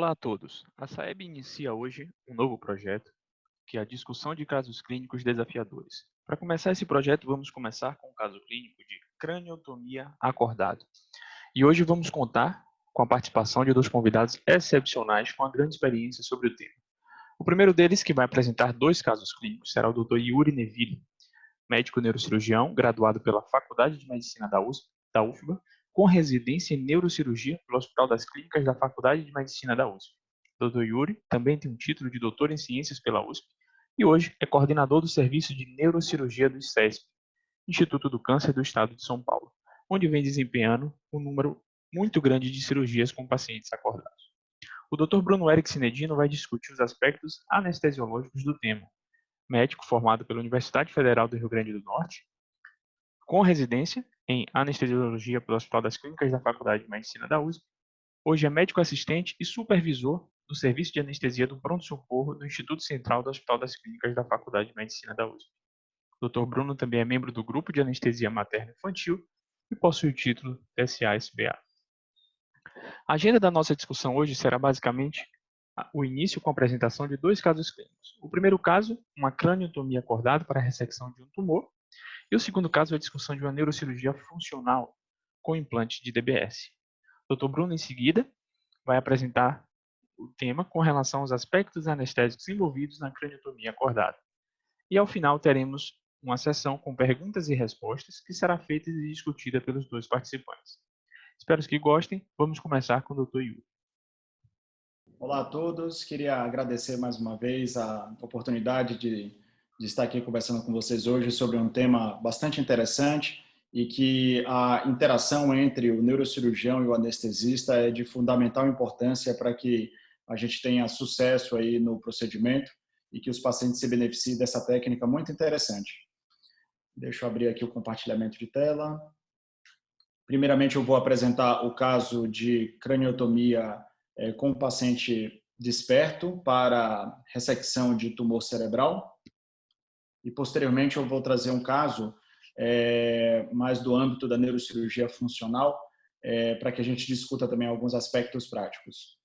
Olá a todos. A SAEB inicia hoje um novo projeto, que é a discussão de casos clínicos desafiadores. Para começar esse projeto, vamos começar com o caso clínico de craniotomia acordada. E hoje vamos contar com a participação de dois convidados excepcionais com a grande experiência sobre o tema. O primeiro deles, que vai apresentar dois casos clínicos, será o Dr. Yuri Neville, médico neurocirurgião, graduado pela Faculdade de Medicina da UFBA, com residência em neurocirurgia pelo Hospital das Clínicas da Faculdade de Medicina da USP. Dr. Yuri também tem um título de doutor em ciências pela USP e hoje é coordenador do Serviço de Neurocirurgia do ICESP, Instituto do Câncer do Estado de São Paulo, onde vem desempenhando um número muito grande de cirurgias com pacientes acordados. O Dr. Bruno Eric Sinedino vai discutir os aspectos anestesiológicos do tema. Médico formado pela Universidade Federal do Rio Grande do Norte, com residência em anestesiologia pelo Hospital das Clínicas da Faculdade de Medicina da USP, hoje é médico assistente e supervisor do Serviço de Anestesia do Pronto-Socorro do Instituto Central do Hospital das Clínicas da Faculdade de Medicina da USP. O Dr. Bruno também é membro do Grupo de Anestesia Materno-Infantil e possui o título TSA-SBA. A agenda da nossa discussão hoje será basicamente o início com a apresentação de dois casos clínicos. O primeiro caso, uma craniotomia acordada para a ressecção de um tumor, e o segundo caso é a discussão de uma neurocirurgia funcional com implante de DBS. O Dr. Bruno, em seguida, vai apresentar o tema com relação aos aspectos anestésicos envolvidos na craniotomia acordada. E, ao final, teremos uma sessão com perguntas e respostas que será feita e discutida pelos dois participantes. Espero que gostem. Vamos começar com o Dr. Yuri. Olá a todos. Queria agradecer mais uma vez a oportunidade de estar aqui conversando com vocês hoje sobre um tema bastante interessante e que a interação entre o neurocirurgião e o anestesista é de fundamental importância para que a gente tenha sucesso aí no procedimento e que os pacientes se beneficiem dessa técnica muito interessante. Deixa eu abrir aqui o compartilhamento de tela. Primeiramente, eu vou apresentar o caso de craniotomia com um paciente desperto para ressecção de tumor cerebral. E, posteriormente, eu vou trazer um caso mais do âmbito da neurocirurgia funcional, para que a gente discuta também alguns aspectos práticos.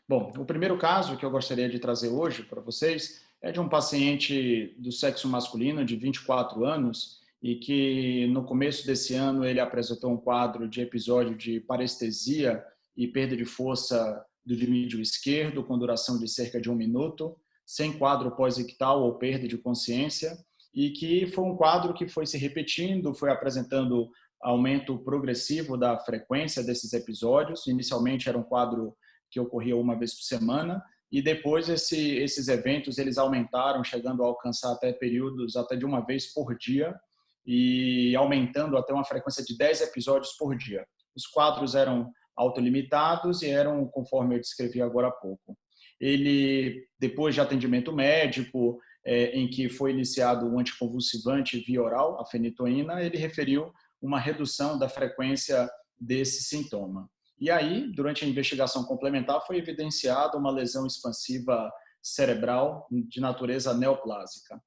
Bom, o primeiro caso que eu gostaria de trazer hoje para vocês é de um paciente do sexo masculino de 24 anos e que no começo desse ano ele apresentou um quadro de episódio de parestesia e perda de força do dimídio esquerdo com duração de cerca de 1 minuto, sem quadro pós-ictal ou perda de consciência, e que foi um quadro que foi se repetindo, foi apresentando aumento progressivo da frequência desses episódios. Inicialmente era um quadro que ocorria uma vez por semana, e depois esses eventos eles aumentaram, chegando a alcançar até períodos até de uma vez por dia, e aumentando até uma frequência de 10 episódios por dia. Os quadros eram autolimitados e eram conforme eu descrevi agora há pouco. Ele, depois de atendimento médico, em que foi iniciado um anticonvulsivante via oral, a fenitoína, ele referiu uma redução da frequência desse sintoma. E aí, durante a investigação complementar, foi evidenciada uma lesão expansiva cerebral de natureza neoplásica.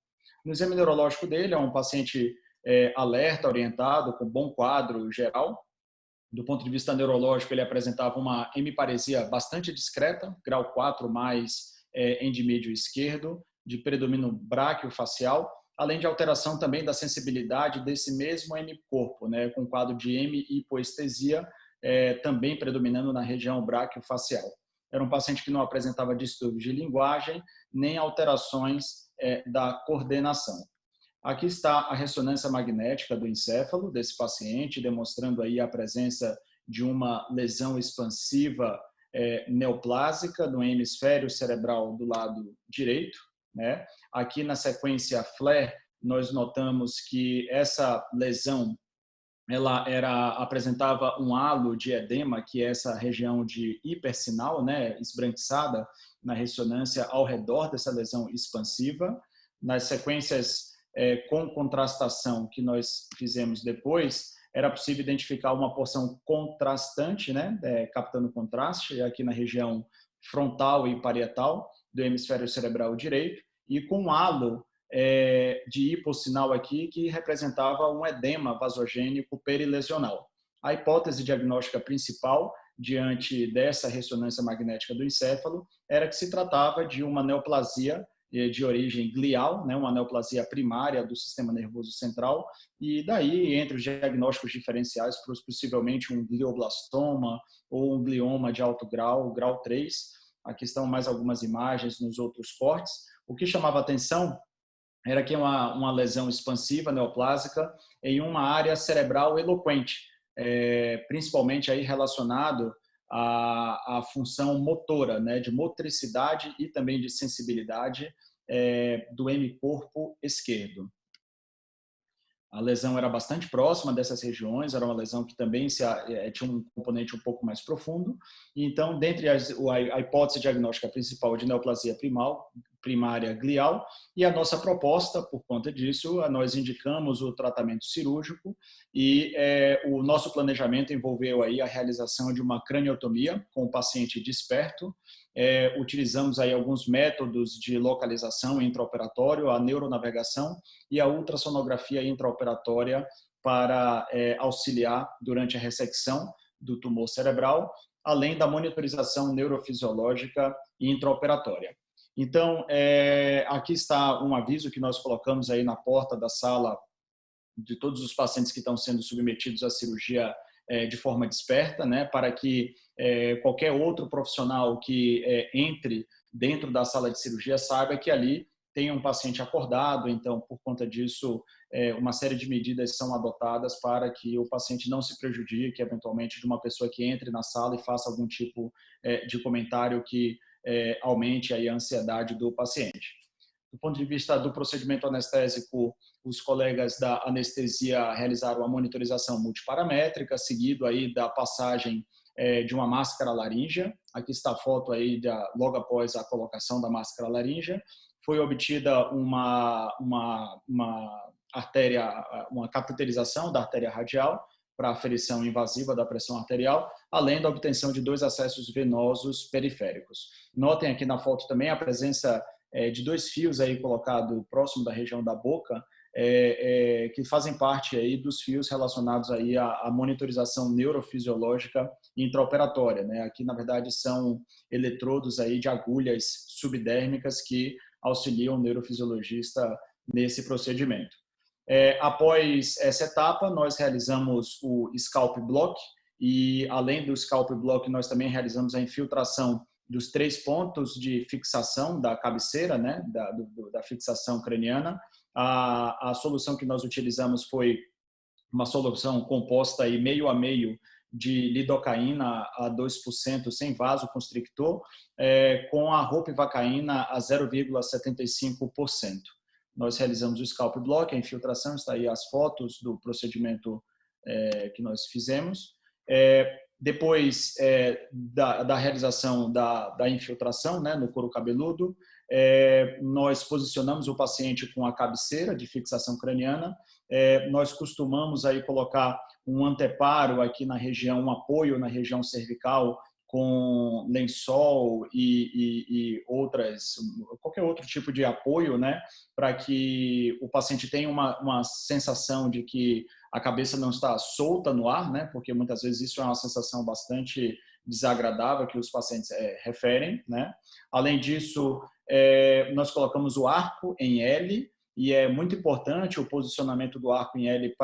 No exame neurológico dele, é um paciente alerta, orientado, com bom quadro geral. Do ponto de vista neurológico, ele apresentava uma hemiparesia bastante discreta, grau 4 mais endimídio esquerdo, de predomínio brachiofacial, além de alteração também da sensibilidade desse mesmo hemicorpo, né, com quadro de hemihipoestesia, também predominando na região brachiofacial. Era um paciente que não apresentava distúrbios de linguagem, nem alterações da coordenação. Aqui está a ressonância magnética do encéfalo desse paciente, demonstrando aí a presença de uma lesão expansiva neoplásica no hemisfério cerebral do lado direito, né? Aqui na sequência FLAIR, nós notamos que essa lesão ela apresentava um halo de edema, que é essa região de hipersinal, né, esbranquiçada na ressonância ao redor dessa lesão expansiva. Nas sequências com contrastação que nós fizemos depois, era possível identificar uma porção contrastante, né, captando contraste, aqui na região frontal e parietal do hemisfério cerebral direito, e com um halo de hipossinal aqui, que representava um edema vasogênico perilesional. A hipótese diagnóstica principal diante dessa ressonância magnética do encéfalo era que se tratava de uma neoplasia de origem glial, né, uma neoplasia primária do sistema nervoso central, e daí, entre os diagnósticos diferenciais, possivelmente um glioblastoma ou um glioma de alto grau, grau 3. Aqui estão mais algumas imagens nos outros cortes. O que chamava atenção era que uma lesão expansiva neoplásica em uma área cerebral eloquente, principalmente aí relacionado à função motora, né, de motricidade e também de sensibilidade do hemicorpo esquerdo. A lesão era bastante próxima dessas regiões, era uma lesão que também tinha um componente um pouco mais profundo. Então, dentre a hipótese diagnóstica principal de neoplasia primária glial, e a nossa proposta, por conta disso, nós indicamos o tratamento cirúrgico e o nosso planejamento envolveu aí a realização de uma craniotomia com o paciente desperto. Utilizamos aí alguns métodos de localização intraoperatório, a neuronavegação e a ultrassonografia intraoperatória para auxiliar durante a ressecção do tumor cerebral, além da monitorização neurofisiológica intraoperatória. Então, aqui está um aviso que nós colocamos aí na porta da sala de todos os pacientes que estão sendo submetidos à cirurgia de forma desperta, né, para que qualquer outro profissional que entre dentro da sala de cirurgia saiba que ali tem um paciente acordado. Então, por conta disso, uma série de medidas são adotadas para que o paciente não se prejudique, eventualmente, de uma pessoa que entre na sala e faça algum tipo de comentário que aumente aí a ansiedade do paciente. Do ponto de vista do procedimento anestésico, os colegas da anestesia realizaram a monitorização multiparamétrica, seguido aí da passagem de uma máscara laríngea. Aqui está a foto aí logo após a colocação da máscara laríngea. Foi obtida uma cateterização da artéria radial para aferição invasiva da pressão arterial, além da obtenção de 2 acessos venosos periféricos. Notem aqui na foto também a presença de 2 fios aí colocados próximo da região da boca, que fazem parte aí dos fios relacionados aí à monitorização neurofisiológica intraoperatória, né? Aqui, na verdade, são eletrodos aí de agulhas subdérmicas que auxiliam o neurofisiologista nesse procedimento. Após essa etapa, nós realizamos o scalp block e, além do scalp block, nós também realizamos a infiltração dos 3 pontos de fixação da cabeceira, né, da fixação craniana. A solução que nós utilizamos foi uma solução composta aí meio a meio de lidocaína a 2% sem vasoconstrictor, com a ropivacaína a 0,75%. Nós realizamos o scalp block, a infiltração, está aí as fotos do procedimento que nós fizemos. Depois da realização da infiltração, né, no couro cabeludo, nós posicionamos o paciente com a cabeceira de fixação craniana. Nós costumamos aí colocar um anteparo aqui na região, um apoio na região cervical com lençol e qualquer outro tipo de apoio, né, para que o paciente tenha uma sensação de que a cabeça não está solta no ar, né, porque muitas vezes isso é uma sensação bastante desagradável que os pacientes referem, né. Além disso, nós colocamos o arco em L, e é muito importante o posicionamento do arco em L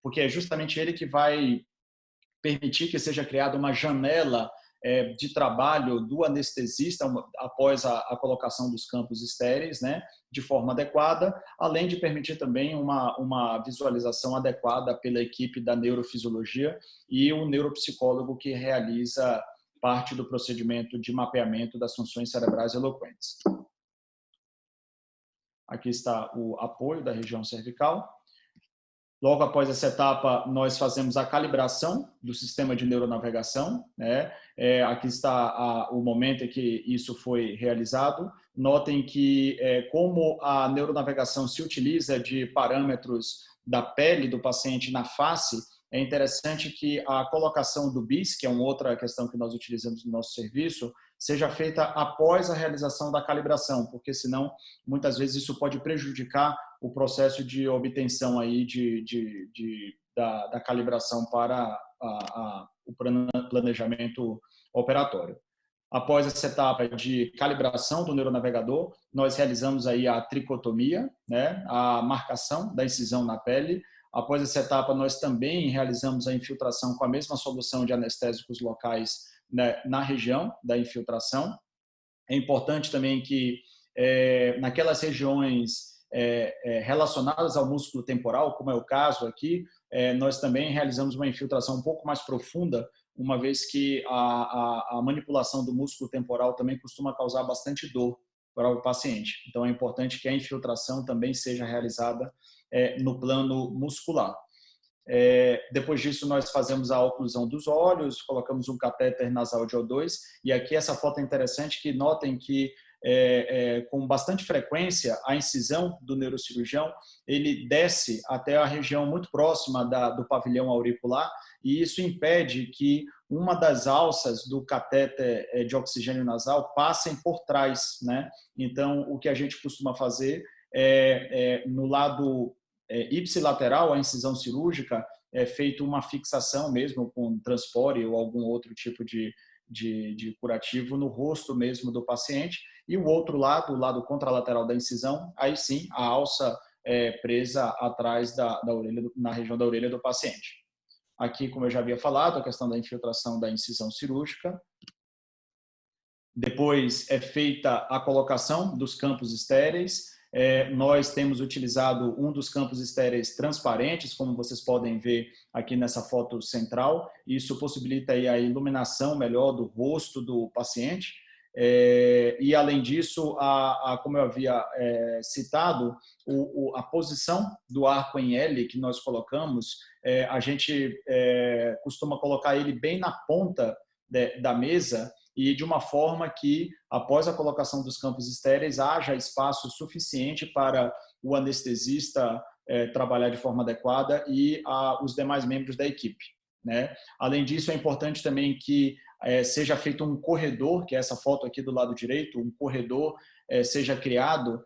porque é justamente ele que vai permitir que seja criada uma janela de trabalho do anestesista após a colocação dos campos estéreis, né, de forma adequada, além de permitir também uma visualização adequada pela equipe da neurofisiologia e o neuropsicólogo que realiza parte do procedimento de mapeamento das funções cerebrais eloquentes. Aqui está o apoio da região cervical. Logo após essa etapa, nós fazemos a calibração do sistema de neuronavegação, né? Aqui está o momento em que isso foi realizado. Notem que, como a neuronavegação se utiliza de parâmetros da pele do paciente na face, é interessante que a colocação do BIS, que é uma outra questão que nós utilizamos no nosso serviço, seja feita após a realização da calibração, porque senão, muitas vezes, isso pode prejudicar o processo de obtenção aí da calibração para o planejamento operatório. Após essa etapa de calibração do neuronavegador, nós realizamos aí a tricotomia, né, a marcação da incisão na pele. Após essa etapa, nós também realizamos a infiltração com a mesma solução de anestésicos locais, né, na região da infiltração. É importante também que naquelas regiões relacionadas ao músculo temporal, como é o caso aqui, nós também realizamos uma infiltração um pouco mais profunda, uma vez que a manipulação do músculo temporal também costuma causar bastante dor para o paciente. Então, é importante que a infiltração também seja realizada no plano muscular. Depois disso, nós fazemos a oclusão dos olhos, colocamos um catéter nasal de O2, e aqui essa foto é interessante, que notem que com bastante frequência a incisão do neurocirurgião ele desce até a região muito próxima do pavilhão auricular, e isso impede que uma das alças do catéter de oxigênio nasal passem por trás, né? Então, o que a gente costuma fazer no lado ipsilateral, a incisão cirúrgica, é feito uma fixação mesmo com transpore ou algum outro tipo de curativo no rosto mesmo do paciente, e o outro lado, o lado contralateral da incisão, aí sim a alça presa atrás da orelha, na região da orelha do paciente. Aqui, como eu já havia falado, a questão da infiltração da incisão cirúrgica. Depois é feita a colocação dos campos estéreis. Nós temos utilizado um dos campos estéreis transparentes, como vocês podem ver aqui nessa foto central. Isso possibilita aí a iluminação melhor do rosto do paciente. E, além disso, como eu havia citado, a posição do arco em L que nós colocamos, a gente costuma colocar ele bem na ponta da mesa, e de uma forma que, após a colocação dos campos estéreis, haja espaço suficiente para o anestesista trabalhar de forma adequada e os demais membros da equipe, né? Além disso, é importante também que seja feito um corredor, que é essa foto aqui do lado direito, um corredor seja criado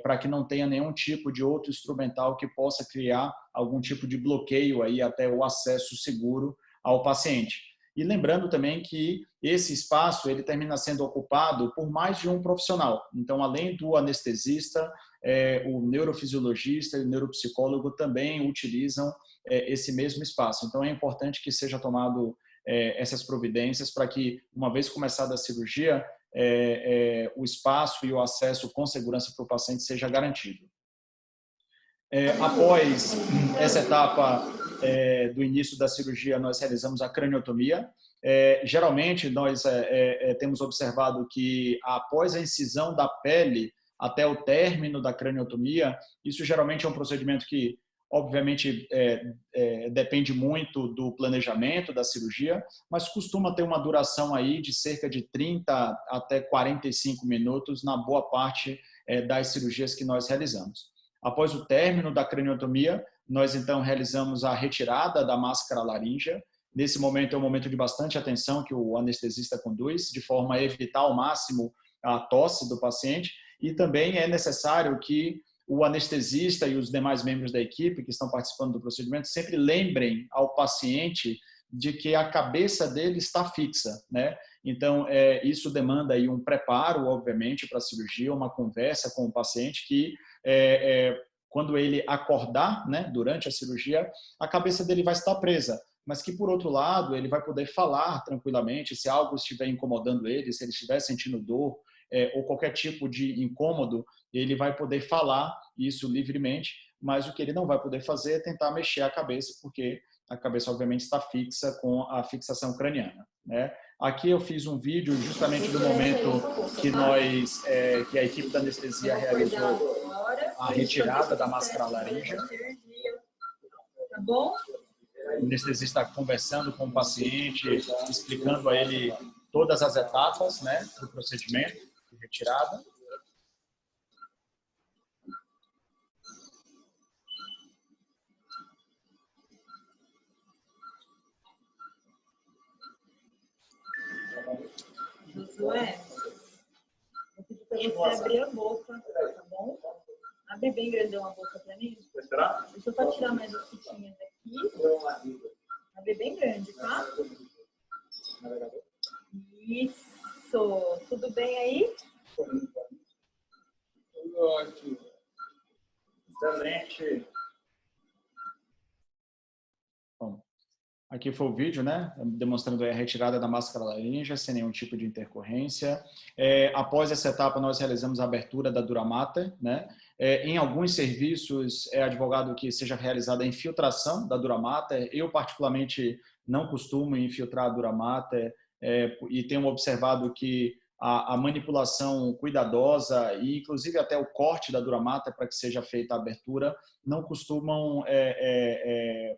para que não tenha nenhum tipo de outro instrumental que possa criar algum tipo de bloqueio aí até o acesso seguro ao paciente. E lembrando também que esse espaço ele termina sendo ocupado por mais de um profissional. Então, além do anestesista, o neurofisiologista e o neuropsicólogo também utilizam esse mesmo espaço. Então, é importante que seja tomado essas providências para que, uma vez começada a cirurgia, o espaço e o acesso com segurança para o paciente seja garantido. Após essa etapa do início da cirurgia, nós realizamos a craniotomia. Geralmente, nós temos observado que após a incisão da pele até o término da craniotomia, isso geralmente é um procedimento que, obviamente, depende muito do planejamento da cirurgia, mas costuma ter uma duração aí de cerca de 30 até 45 minutos na boa parte das cirurgias que nós realizamos. Após o término da craniotomia, nós então realizamos a retirada da máscara laríngea. Nesse momento é um momento de bastante atenção que o anestesista conduz, de forma a evitar ao máximo a tosse do paciente, e também é necessário que o anestesista e os demais membros da equipe que estão participando do procedimento sempre lembrem ao paciente de que a cabeça dele está fixa, né? Então, isso demanda aí um preparo, obviamente, para a cirurgia, uma conversa com o paciente que, quando ele acordar, né, durante a cirurgia, a cabeça dele vai estar presa, mas que, por outro lado, ele vai poder falar tranquilamente se algo estiver incomodando ele, se ele estiver sentindo dor ou qualquer tipo de incômodo, ele vai poder falar isso livremente, mas o que ele não vai poder fazer é tentar mexer a cabeça, porque a cabeça, obviamente, está fixa com a fixação craniana, né? Aqui eu fiz um vídeo justamente do momento que a equipe da anestesia realizou a retirada da máscara laríngea. Tá bom? O anestesista está conversando com o paciente, explicando a ele todas as etapas, né, do procedimento de retirada. Josué, vou pedir para você abrir a boca, tá bom? Abre bem grandão a boca para mim. Deixa eu só tirar mais as fitinhas aqui. B bem grande, tá? Isso. Tudo bem aí? Tudo ótimo. Excelente. Bom, aqui foi o vídeo, né? Demonstrando a retirada da máscara laríngea sem nenhum tipo de intercorrência. Após essa etapa, nós realizamos a abertura da dura mater, né? Em alguns serviços, é advogado que seja realizada a infiltração da dura mater. Eu, particularmente, não costumo infiltrar a dura mater e tenho observado que a manipulação cuidadosa e, inclusive, até o corte da dura mater para que seja feita a abertura não costumam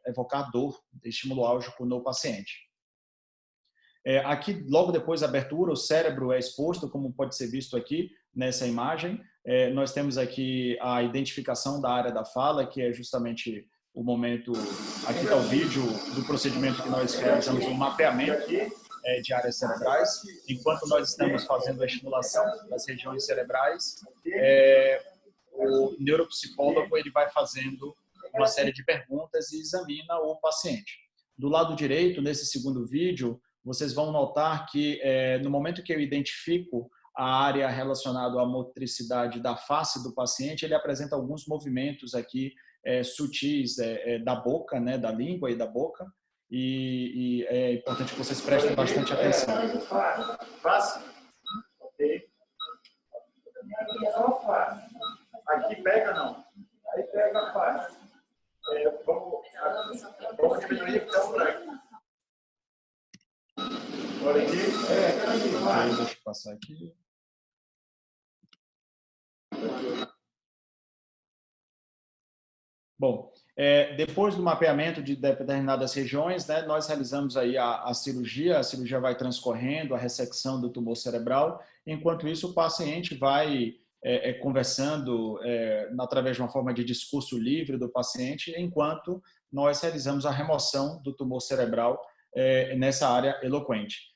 evocar dor, estímulo álgico no paciente. Aqui, logo depois da abertura, o cérebro é exposto, como pode ser visto aqui nessa imagem. Nós temos aqui a identificação da área da fala, que é justamente o momento... Aqui está o vídeo do procedimento que nós realizamos, um mapeamento de áreas cerebrais. Enquanto nós estamos fazendo a estimulação das regiões cerebrais, o neuropsicólogo ele vai fazendo uma série de perguntas e examina o paciente. Do lado direito, nesse segundo vídeo, vocês vão notar que no momento que eu identifico a área relacionada à motricidade da face do paciente, ele apresenta alguns movimentos aqui sutis da boca, né, da língua e da boca, e é importante que vocês prestem bastante atenção. Face? Ok. Aqui pega não? Aí pega a face. Vamos diminuir então por aqui. Olha aqui. Deixa eu passar aqui. Bom, depois do mapeamento de determinadas regiões, né, nós realizamos aí a cirurgia vai transcorrendo, a ressecção do tumor cerebral. Enquanto isso, o paciente vai conversando através de uma forma de discurso livre do paciente, enquanto nós realizamos a remoção do tumor cerebral nessa área eloquente.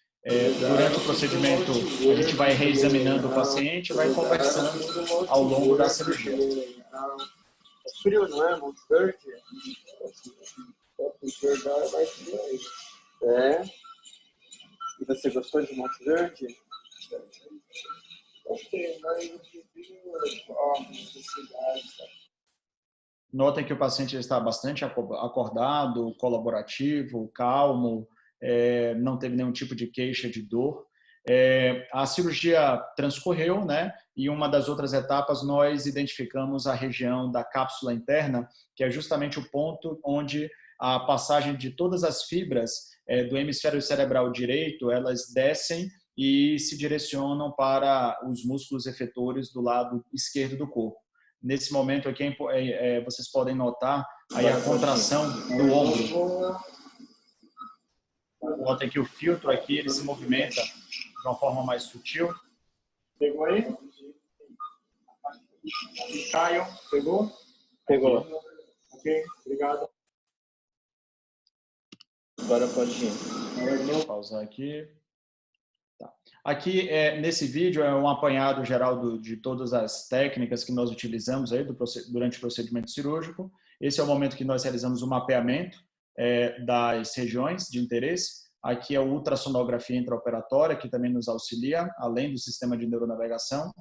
Durante o procedimento, a gente vai reexaminando o paciente, vai conversando ao longo da cirurgia. É frio, não é? Monte Verde? Mais frio aí. E você gostou de Monte Verde? Gostei, mas eu prefiro necessidades. Notem que o paciente está bastante acordado, colaborativo, calmo, não teve nenhum tipo de queixa de dor. A cirurgia transcorreu, né? E uma das outras etapas nós identificamos a região da cápsula interna, que é justamente o ponto onde a passagem de todas as fibras do hemisfério cerebral direito, elas descem e se direcionam para os músculos efetores do lado esquerdo do corpo. Nesse momento aqui, vocês podem notar aí a contração do ombro. Notem que o filtro aqui ele se movimenta de uma forma mais sutil. Pegou aí? Caio, pegou? Pegou. Ok, obrigado. Agora pode ir. Vou pausar aqui. Tá. Aqui, nesse vídeo, é um apanhado geral de todas as técnicas que nós utilizamos aí durante o procedimento cirúrgico. Esse é o momento que nós realizamos o mapeamento das regiões de interesse. Aqui é a ultrassonografia intraoperatória, que também nos auxilia, além do sistema de neuronavegação.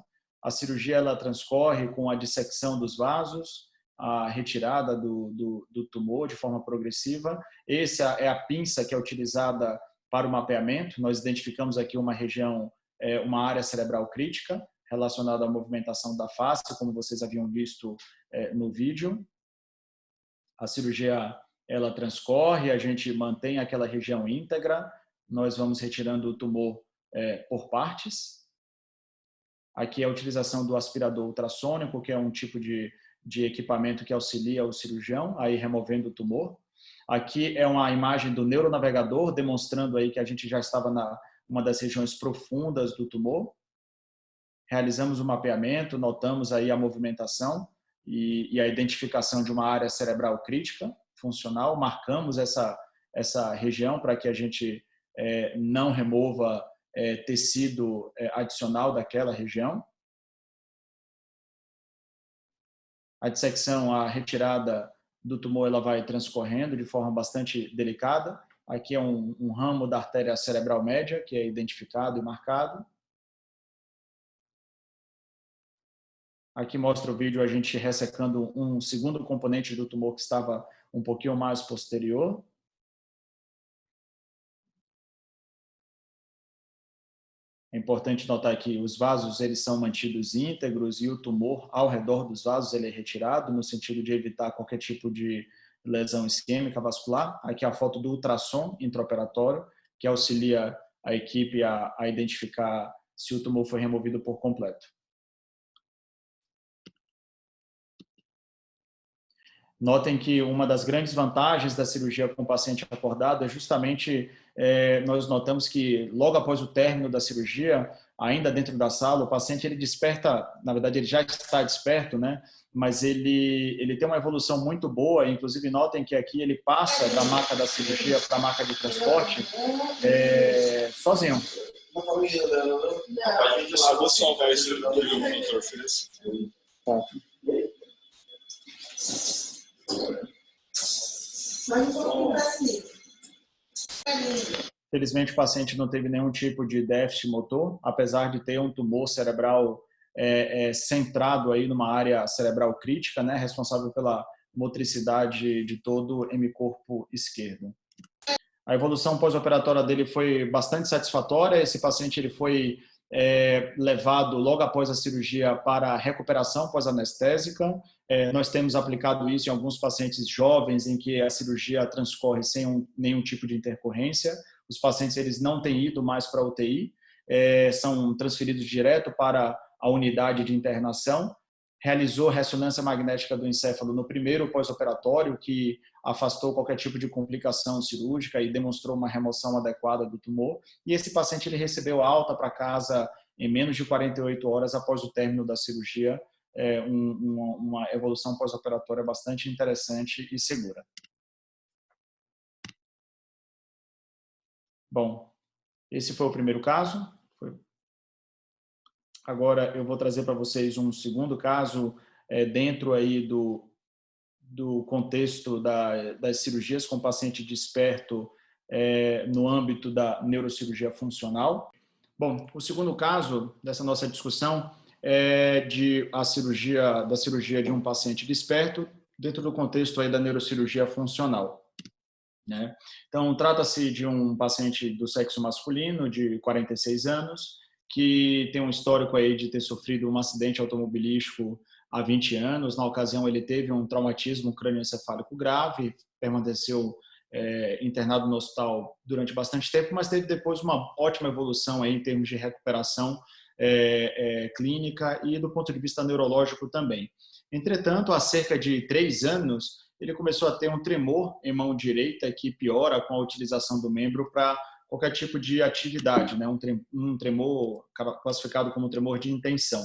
A cirurgia ela transcorre com a dissecção dos vasos, a retirada do tumor de forma progressiva. Essa é a pinça que é utilizada para o mapeamento. Nós identificamos aqui uma região, uma área cerebral crítica, relacionada à movimentação da face, como vocês haviam visto no vídeo. A cirurgia ela transcorre, a gente mantém aquela região íntegra, nós vamos retirando o tumor por partes. Aqui é a utilização do aspirador ultrassônico, que é um tipo de equipamento que auxilia o cirurgião a ir removendo o tumor. Aqui é uma imagem do neuronavegador, demonstrando aí que a gente já estava numa das regiões profundas do tumor. Realizamos o mapeamento, notamos aí a movimentação e a identificação de uma área cerebral crítica, funcional. Marcamos essa região para que a gente não remova tecido adicional daquela região. A dissecção, a retirada do tumor, ela vai transcorrendo de forma bastante delicada. Aqui é um ramo da artéria cerebral média, que é identificado e marcado. Aqui mostra o vídeo a gente ressecando um segundo componente do tumor que estava um pouquinho mais posterior. É importante notar que os vasos eles são mantidos íntegros e o tumor ao redor dos vasos ele é retirado no sentido de evitar qualquer tipo de lesão isquêmica vascular. Aqui é a foto do ultrassom intraoperatório, que auxilia a equipe a identificar se o tumor foi removido por completo. Notem que uma das grandes vantagens da cirurgia com o paciente acordado é justamente, nós notamos que logo após o término da cirurgia, ainda dentro da sala, o paciente ele desperta, na verdade ele já está desperto, né? Mas ele tem uma evolução muito boa, inclusive notem que aqui ele passa da maca da cirurgia para a maca de transporte sozinho. A gente só vou salvar esse que o monitor fez. Felizmente, o paciente não teve nenhum tipo de déficit motor, apesar de ter um tumor cerebral centrado aí numa área cerebral crítica, né, responsável pela motricidade de todo o hemicorpo esquerdo. A evolução pós-operatória dele foi bastante satisfatória. Esse paciente ele foi levado logo após a cirurgia para a recuperação pós-anestésica. Nós temos aplicado isso em alguns pacientes jovens em que a cirurgia transcorre sem nenhum tipo de intercorrência. Os pacientes eles não têm ido mais para a UTI, são transferidos direto para a unidade de internação. Realizou ressonância magnética do encéfalo no primeiro pós-operatório, que afastou qualquer tipo de complicação cirúrgica e demonstrou uma remoção adequada do tumor. E esse paciente ele recebeu alta para casa em menos de 48 horas após o término da cirurgia, uma evolução pós-operatória bastante interessante e segura. Bom, esse foi o primeiro caso. Agora eu vou trazer para vocês um segundo caso dentro aí do contexto das cirurgias com paciente desperto no âmbito da neurocirurgia funcional. Bom, o segundo caso dessa nossa discussão é da cirurgia de um paciente desperto dentro do contexto aí da neurocirurgia funcional, né? Então, trata-se de um paciente do sexo masculino de 46 anos, que tem um histórico aí de ter sofrido um acidente automobilístico há 20 anos. Na ocasião, ele teve um traumatismo crânioencefálico grave, permaneceu internado no hospital durante bastante tempo, mas teve depois uma ótima evolução aí em termos de recuperação clínica e do ponto de vista neurológico também. Entretanto, há cerca de 3 anos, ele começou a ter um tremor em mão direita que piora com a utilização do membro para qualquer tipo de atividade, né? Um tremor classificado como tremor de intenção.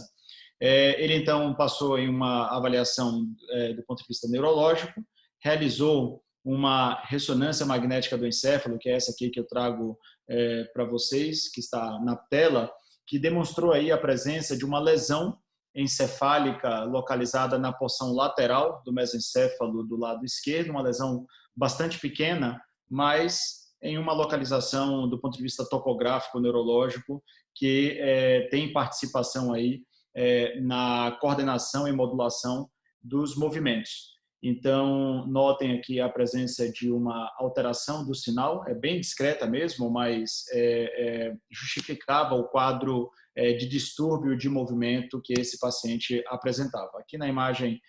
Ele então passou em uma avaliação do ponto de vista neurológico, realizou uma ressonância magnética do encéfalo, que é essa aqui que eu trago para vocês, que está na tela, que demonstrou aí a presença de uma lesão encefálica localizada na porção lateral do mesencéfalo do lado esquerdo, uma lesão bastante pequena, mas em uma localização do ponto de vista topográfico neurológico que tem participação aí na coordenação e modulação dos movimentos. Então, notem aqui a presença de uma alteração do sinal, é bem discreta mesmo, mas justificava o quadro de distúrbio de movimento que esse paciente apresentava. Aqui na imagem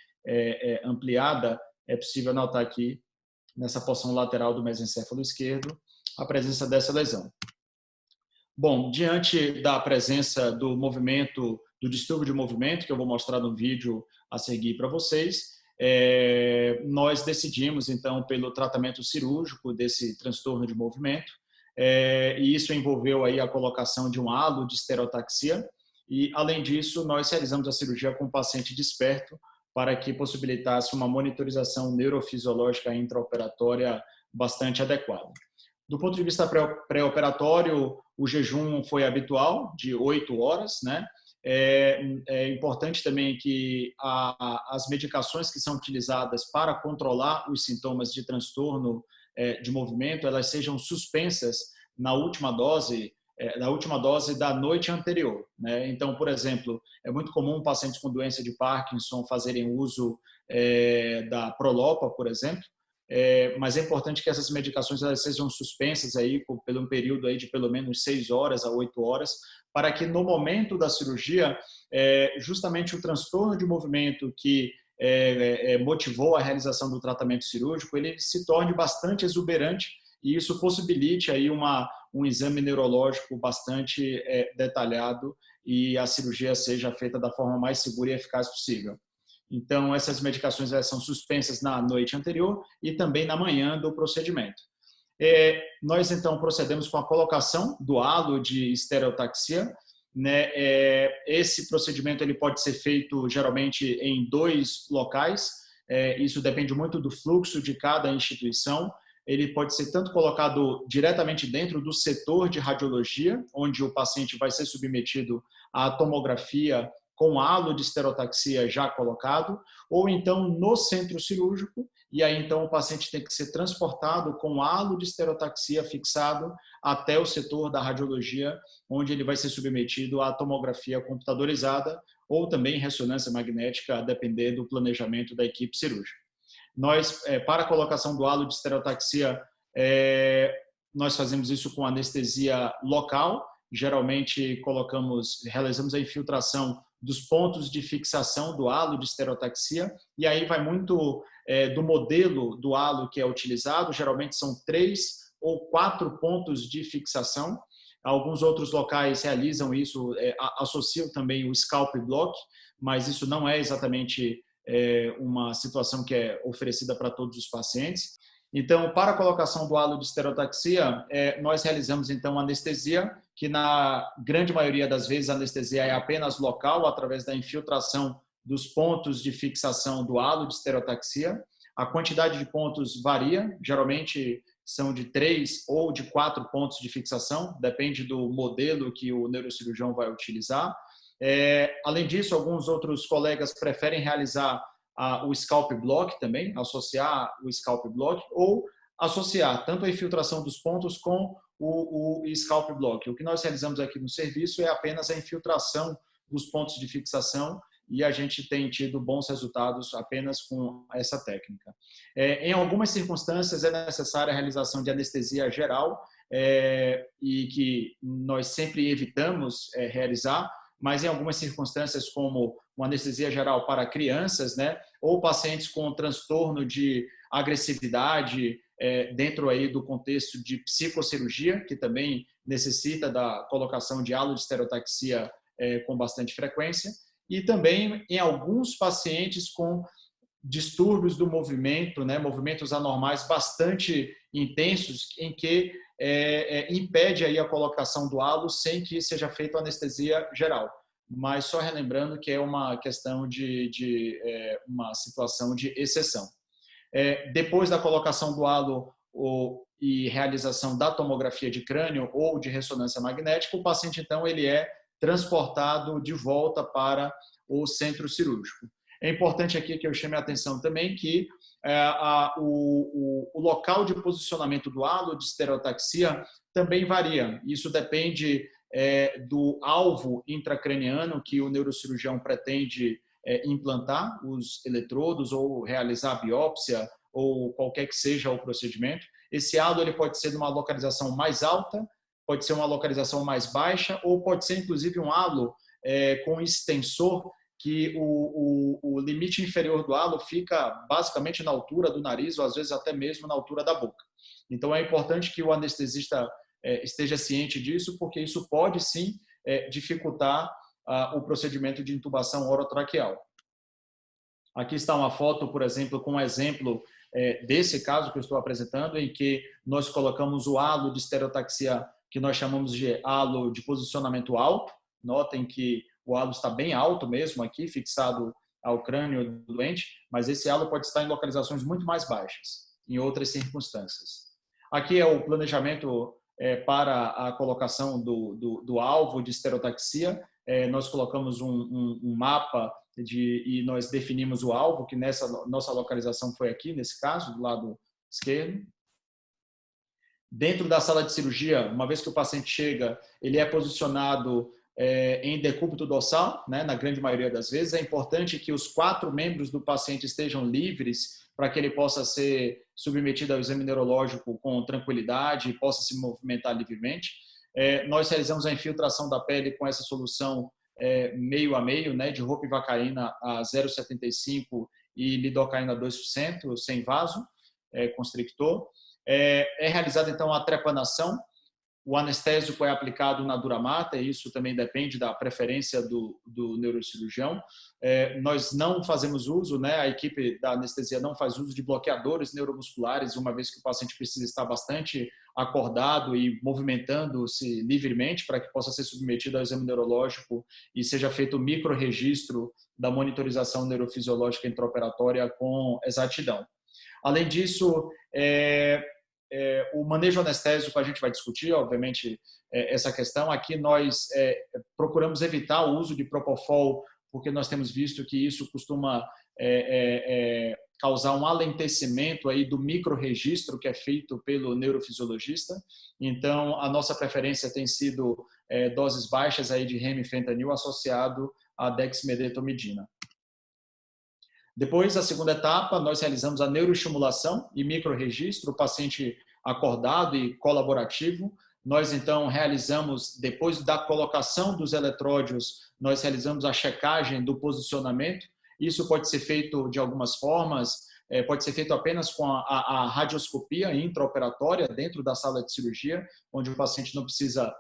ampliada, é possível notar aqui, nessa porção lateral do mesencéfalo esquerdo, a presença dessa lesão. Bom, diante da presença do movimento, do distúrbio de movimento, que eu vou mostrar no vídeo a seguir para vocês, nós decidimos, então, pelo tratamento cirúrgico desse transtorno de movimento, e isso envolveu aí a colocação de um halo de estereotaxia, e, além disso, nós realizamos a cirurgia com o paciente desperto, para que possibilitasse uma monitorização neurofisiológica intraoperatória bastante adequada. Do ponto de vista pré-operatório, o jejum foi habitual, de 8 horas, né? É importante também que as medicações que são utilizadas para controlar os sintomas de transtorno de movimento, elas sejam suspensas na última dose da noite anterior, né? Então, por exemplo, é muito comum pacientes com doença de Parkinson fazerem uso da Prolopa, por exemplo, mas é importante que essas medicações elas sejam suspensas aí por um período aí de pelo menos 6 horas a 8 horas, para que no momento da cirurgia, justamente o transtorno de movimento que motivou a realização do tratamento cirúrgico, ele se torne bastante exuberante e isso possibilite aí um exame neurológico bastante detalhado e a cirurgia seja feita da forma mais segura e eficaz possível. Então, essas medicações elas são suspensas na noite anterior e também na manhã do procedimento. Nós, então, procedemos com a colocação do halo de estereotaxia, né? Esse procedimento ele pode ser feito, geralmente, em 2 locais. Isso depende muito do fluxo de cada instituição. Ele pode ser tanto colocado diretamente dentro do setor de radiologia, onde o paciente vai ser submetido à tomografia com halo de estereotaxia já colocado, ou então no centro cirúrgico, e aí então o paciente tem que ser transportado com halo de estereotaxia fixado até o setor da radiologia, onde ele vai ser submetido à tomografia computadorizada ou também ressonância magnética, a depender do planejamento da equipe cirúrgica. Nós, para a colocação do halo de estereotaxia, nós fazemos isso com anestesia local, geralmente realizamos a infiltração dos pontos de fixação do halo de estereotaxia, e aí vai muito do modelo do halo que é utilizado, geralmente são 3 ou 4 pontos de fixação. Alguns outros locais realizam isso, associam também o scalp block, mas isso não é exatamente uma situação que é oferecida para todos os pacientes. Então, para a colocação do halo de estereotaxia, nós realizamos então anestesia, que na grande maioria das vezes a anestesia é apenas local, através da infiltração dos pontos de fixação do halo de estereotaxia. A quantidade de pontos varia, geralmente são de 3 ou de 4 pontos de fixação, depende do modelo que o neurocirurgião vai utilizar. Além disso, alguns outros colegas preferem realizar o scalp block também, associar o scalp block ou associar tanto a infiltração dos pontos com o scalp block. O que nós realizamos aqui no serviço é apenas a infiltração dos pontos de fixação e a gente tem tido bons resultados apenas com essa técnica. Em algumas circunstâncias é necessária a realização de anestesia geral e que nós sempre evitamos realizar, mas em algumas circunstâncias, como uma anestesia geral para crianças, né, ou pacientes com transtorno de agressividade dentro aí do contexto de psicocirurgia, que também necessita da colocação de halo de estereotaxia com bastante frequência, e também em alguns pacientes com distúrbios do movimento, né, movimentos anormais bastante intensos, em que impede aí a colocação do halo sem que seja feita anestesia geral. Mas só relembrando que é uma questão de uma situação de exceção. Depois da colocação do halo e realização da tomografia de crânio ou de ressonância magnética, o paciente então ele é transportado de volta para o centro cirúrgico. É importante aqui que eu chame a atenção também que o local de posicionamento do halo de estereotaxia também varia. Isso depende do alvo intracraniano que o neurocirurgião pretende implantar os eletrodos ou realizar a biópsia ou qualquer que seja o procedimento. Esse halo ele pode ser de uma localização mais alta, pode ser uma localização mais baixa ou pode ser inclusive um halo com extensor que o limite inferior do halo fica basicamente na altura do nariz ou às vezes até mesmo na altura da boca. Então é importante que o anestesista esteja ciente disso, porque isso pode sim dificultar o procedimento de intubação orotraqueal. Aqui está uma foto, por exemplo, com um exemplo desse caso que eu estou apresentando, em que nós colocamos o halo de estereotaxia, que nós chamamos de halo de posicionamento alto. Notem que o halo está bem alto mesmo aqui, fixado ao crânio do doente, mas esse halo pode estar em localizações muito mais baixas, em outras circunstâncias. Aqui é o planejamento para a colocação do alvo de estereotaxia. Nós colocamos um mapa e nós definimos o alvo, que nessa nossa localização foi aqui, nesse caso, do lado esquerdo. Dentro da sala de cirurgia, uma vez que o paciente chega, ele é posicionado em decúbito dorsal, né, na grande maioria das vezes. É importante que os 4 membros do paciente estejam livres para que ele possa ser submetido ao exame neurológico com tranquilidade e possa se movimentar livremente. Nós realizamos a infiltração da pele com essa solução meio a meio, né, de ropivacaína a 0,75 e lidocaína 2%, sem vaso constrictor. É realizada, então, a trepanação. O anestésico é aplicado na dura mata, e isso também depende da preferência do neurocirurgião. Nós não fazemos uso, né, a equipe da anestesia não faz uso de bloqueadores neuromusculares, uma vez que o paciente precisa estar bastante acordado e movimentando-se livremente para que possa ser submetido ao exame neurológico e seja feito o microregistro da monitorização neurofisiológica intraoperatória com exatidão. Além disso, o manejo anestésico a gente vai discutir, obviamente, essa questão. Aqui nós procuramos evitar o uso de Propofol, porque nós temos visto que isso costuma causar um alentecimento aí do microregistro que é feito pelo neurofisiologista. Então, a nossa preferência tem sido doses baixas aí de remifentanil associado a dexmedetomidina. Depois, a segunda etapa, nós realizamos a neuroestimulação e microregistro, o paciente acordado e colaborativo. Nós, então, realizamos, depois da colocação dos eletródios, nós realizamos a checagem do posicionamento. Isso pode ser feito de algumas formas, pode ser feito apenas com a radioscopia intraoperatória dentro da sala de cirurgia, onde o paciente não precisa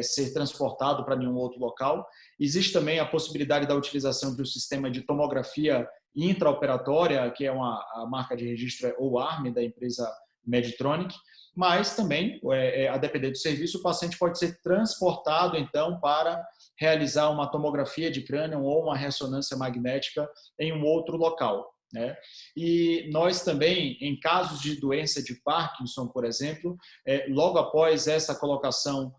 ser transportado para nenhum outro local. Existe também a possibilidade da utilização de um sistema de tomografia intraoperatória, que é a marca de registro ou ARM da empresa Medtronic, mas também, a depender do serviço, o paciente pode ser transportado, então, para realizar uma tomografia de crânio ou uma ressonância magnética em um outro local, né? E nós também, em casos de doença de Parkinson, por exemplo, logo após essa colocação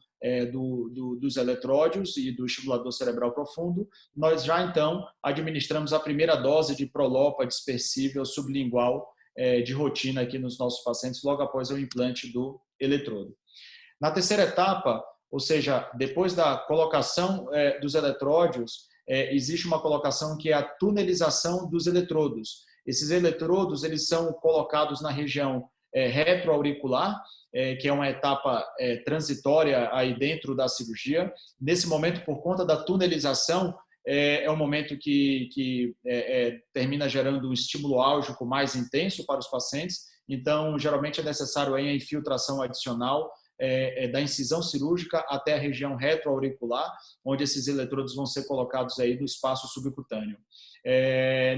dos eletródios e do estimulador cerebral profundo, nós já então administramos a primeira dose de Prolopa dispersível sublingual de rotina aqui nos nossos pacientes, logo após o implante do eletrodo. Na terceira etapa, ou seja, depois da colocação dos eletródios, existe uma colocação que é a tunelização dos eletrodos. Esses eletrodos, eles são colocados na região retroauricular, que é uma etapa transitória aí dentro da cirurgia. Nesse momento, por conta da tunelização, é um momento que termina gerando um estímulo álgico mais intenso para os pacientes. Então, geralmente é necessário aí a infiltração adicional da incisão cirúrgica até a região retroauricular, onde esses eletrodos vão ser colocados aí no espaço subcutâneo.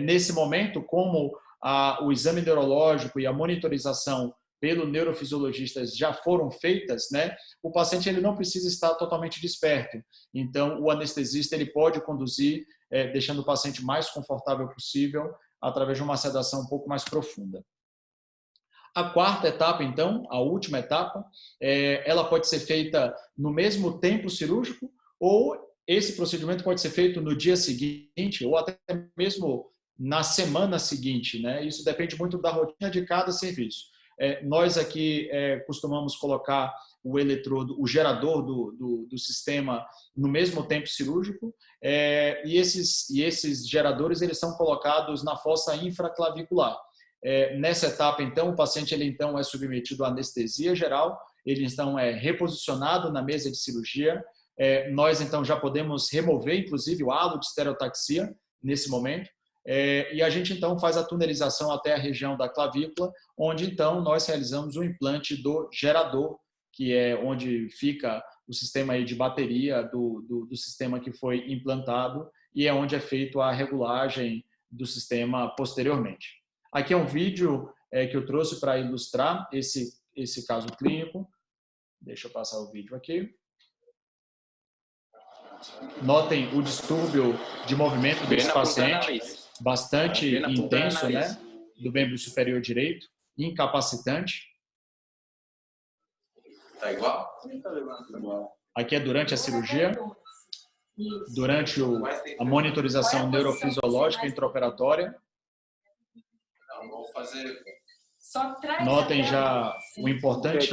Nesse momento, como o exame neurológico e a monitorização pelo neurofisiologista já foram feitas, né, o paciente ele não precisa estar totalmente desperto. Então, o anestesista ele pode conduzir, deixando o paciente mais confortável possível, através de uma sedação um pouco mais profunda. A quarta etapa, então, a última etapa, ela pode ser feita no mesmo tempo cirúrgico, ou esse procedimento pode ser feito no dia seguinte, ou até mesmo na semana seguinte, né? Isso depende muito da rotina de cada serviço. Nós aqui costumamos colocar o eletrodo, o gerador do sistema no mesmo tempo cirúrgico, e esses geradores eles são colocados na fossa infraclavicular. Nessa etapa, então, o paciente ele então é submetido à anestesia geral, ele então é reposicionado na mesa de cirurgia. Nós então já podemos remover, inclusive, o halo de estereotaxia nesse momento. E a gente então faz a tunelização até a região da clavícula, onde então nós realizamos o implante do gerador, que é onde fica o sistema aí de bateria do sistema que foi implantado, e é onde é feito a regulagem do sistema posteriormente. Aqui é um vídeo que eu trouxe para ilustrar esse caso clínico. Deixa eu passar o vídeo aqui. Notem o distúrbio de movimento desse paciente, bastante intenso, né? Do membro superior direito, incapacitante. Tá igual? Aqui é durante a cirurgia, durante a monitorização neurofisiológica intraoperatória. Vamos fazer Só traz Notem a já o importante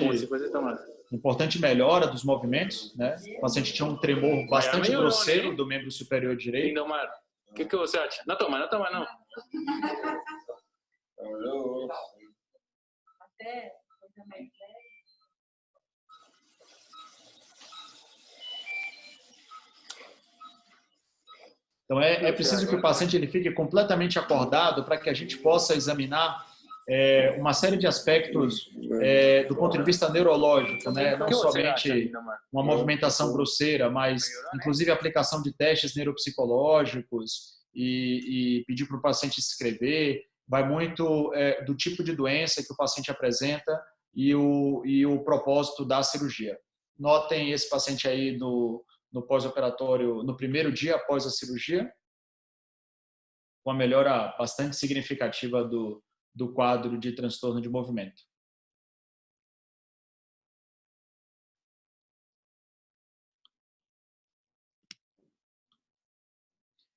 melhora dos movimentos, né? O paciente tinha um tremor bastante grosseiro do membro superior direito. Lindomar, o que você acha? Não toma, não. Até coisa mais leve. Então, é preciso que o paciente ele fique completamente acordado para que a gente possa examinar uma série de aspectos do ponto de vista neurológico, né? Não somente uma movimentação grosseira, mas inclusive a aplicação de testes neuropsicológicos e pedir para o paciente escrever. Vai muito do tipo de doença que o paciente apresenta e o propósito da cirurgia. Notem esse paciente aí no pós-operatório, no primeiro dia após a cirurgia, com uma melhora bastante significativa do quadro de transtorno de movimento.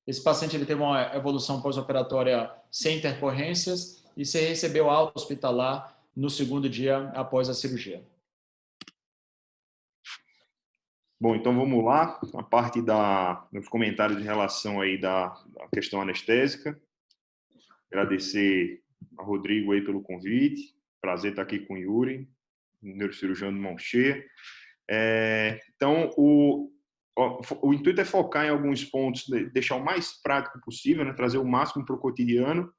Esse paciente ele teve uma evolução pós-operatória sem intercorrências e se recebeu alta hospitalar no segundo dia após a cirurgia. Bom, então vamos lá, a parte dos comentários em relação aí da questão anestésica. Agradecer a Rodrigo aí pelo convite, prazer estar aqui com o Yuri, neurocirurgião de mão cheia. Então, o intuito é focar em alguns pontos, deixar o mais prático possível, né, trazer o máximo para o cotidiano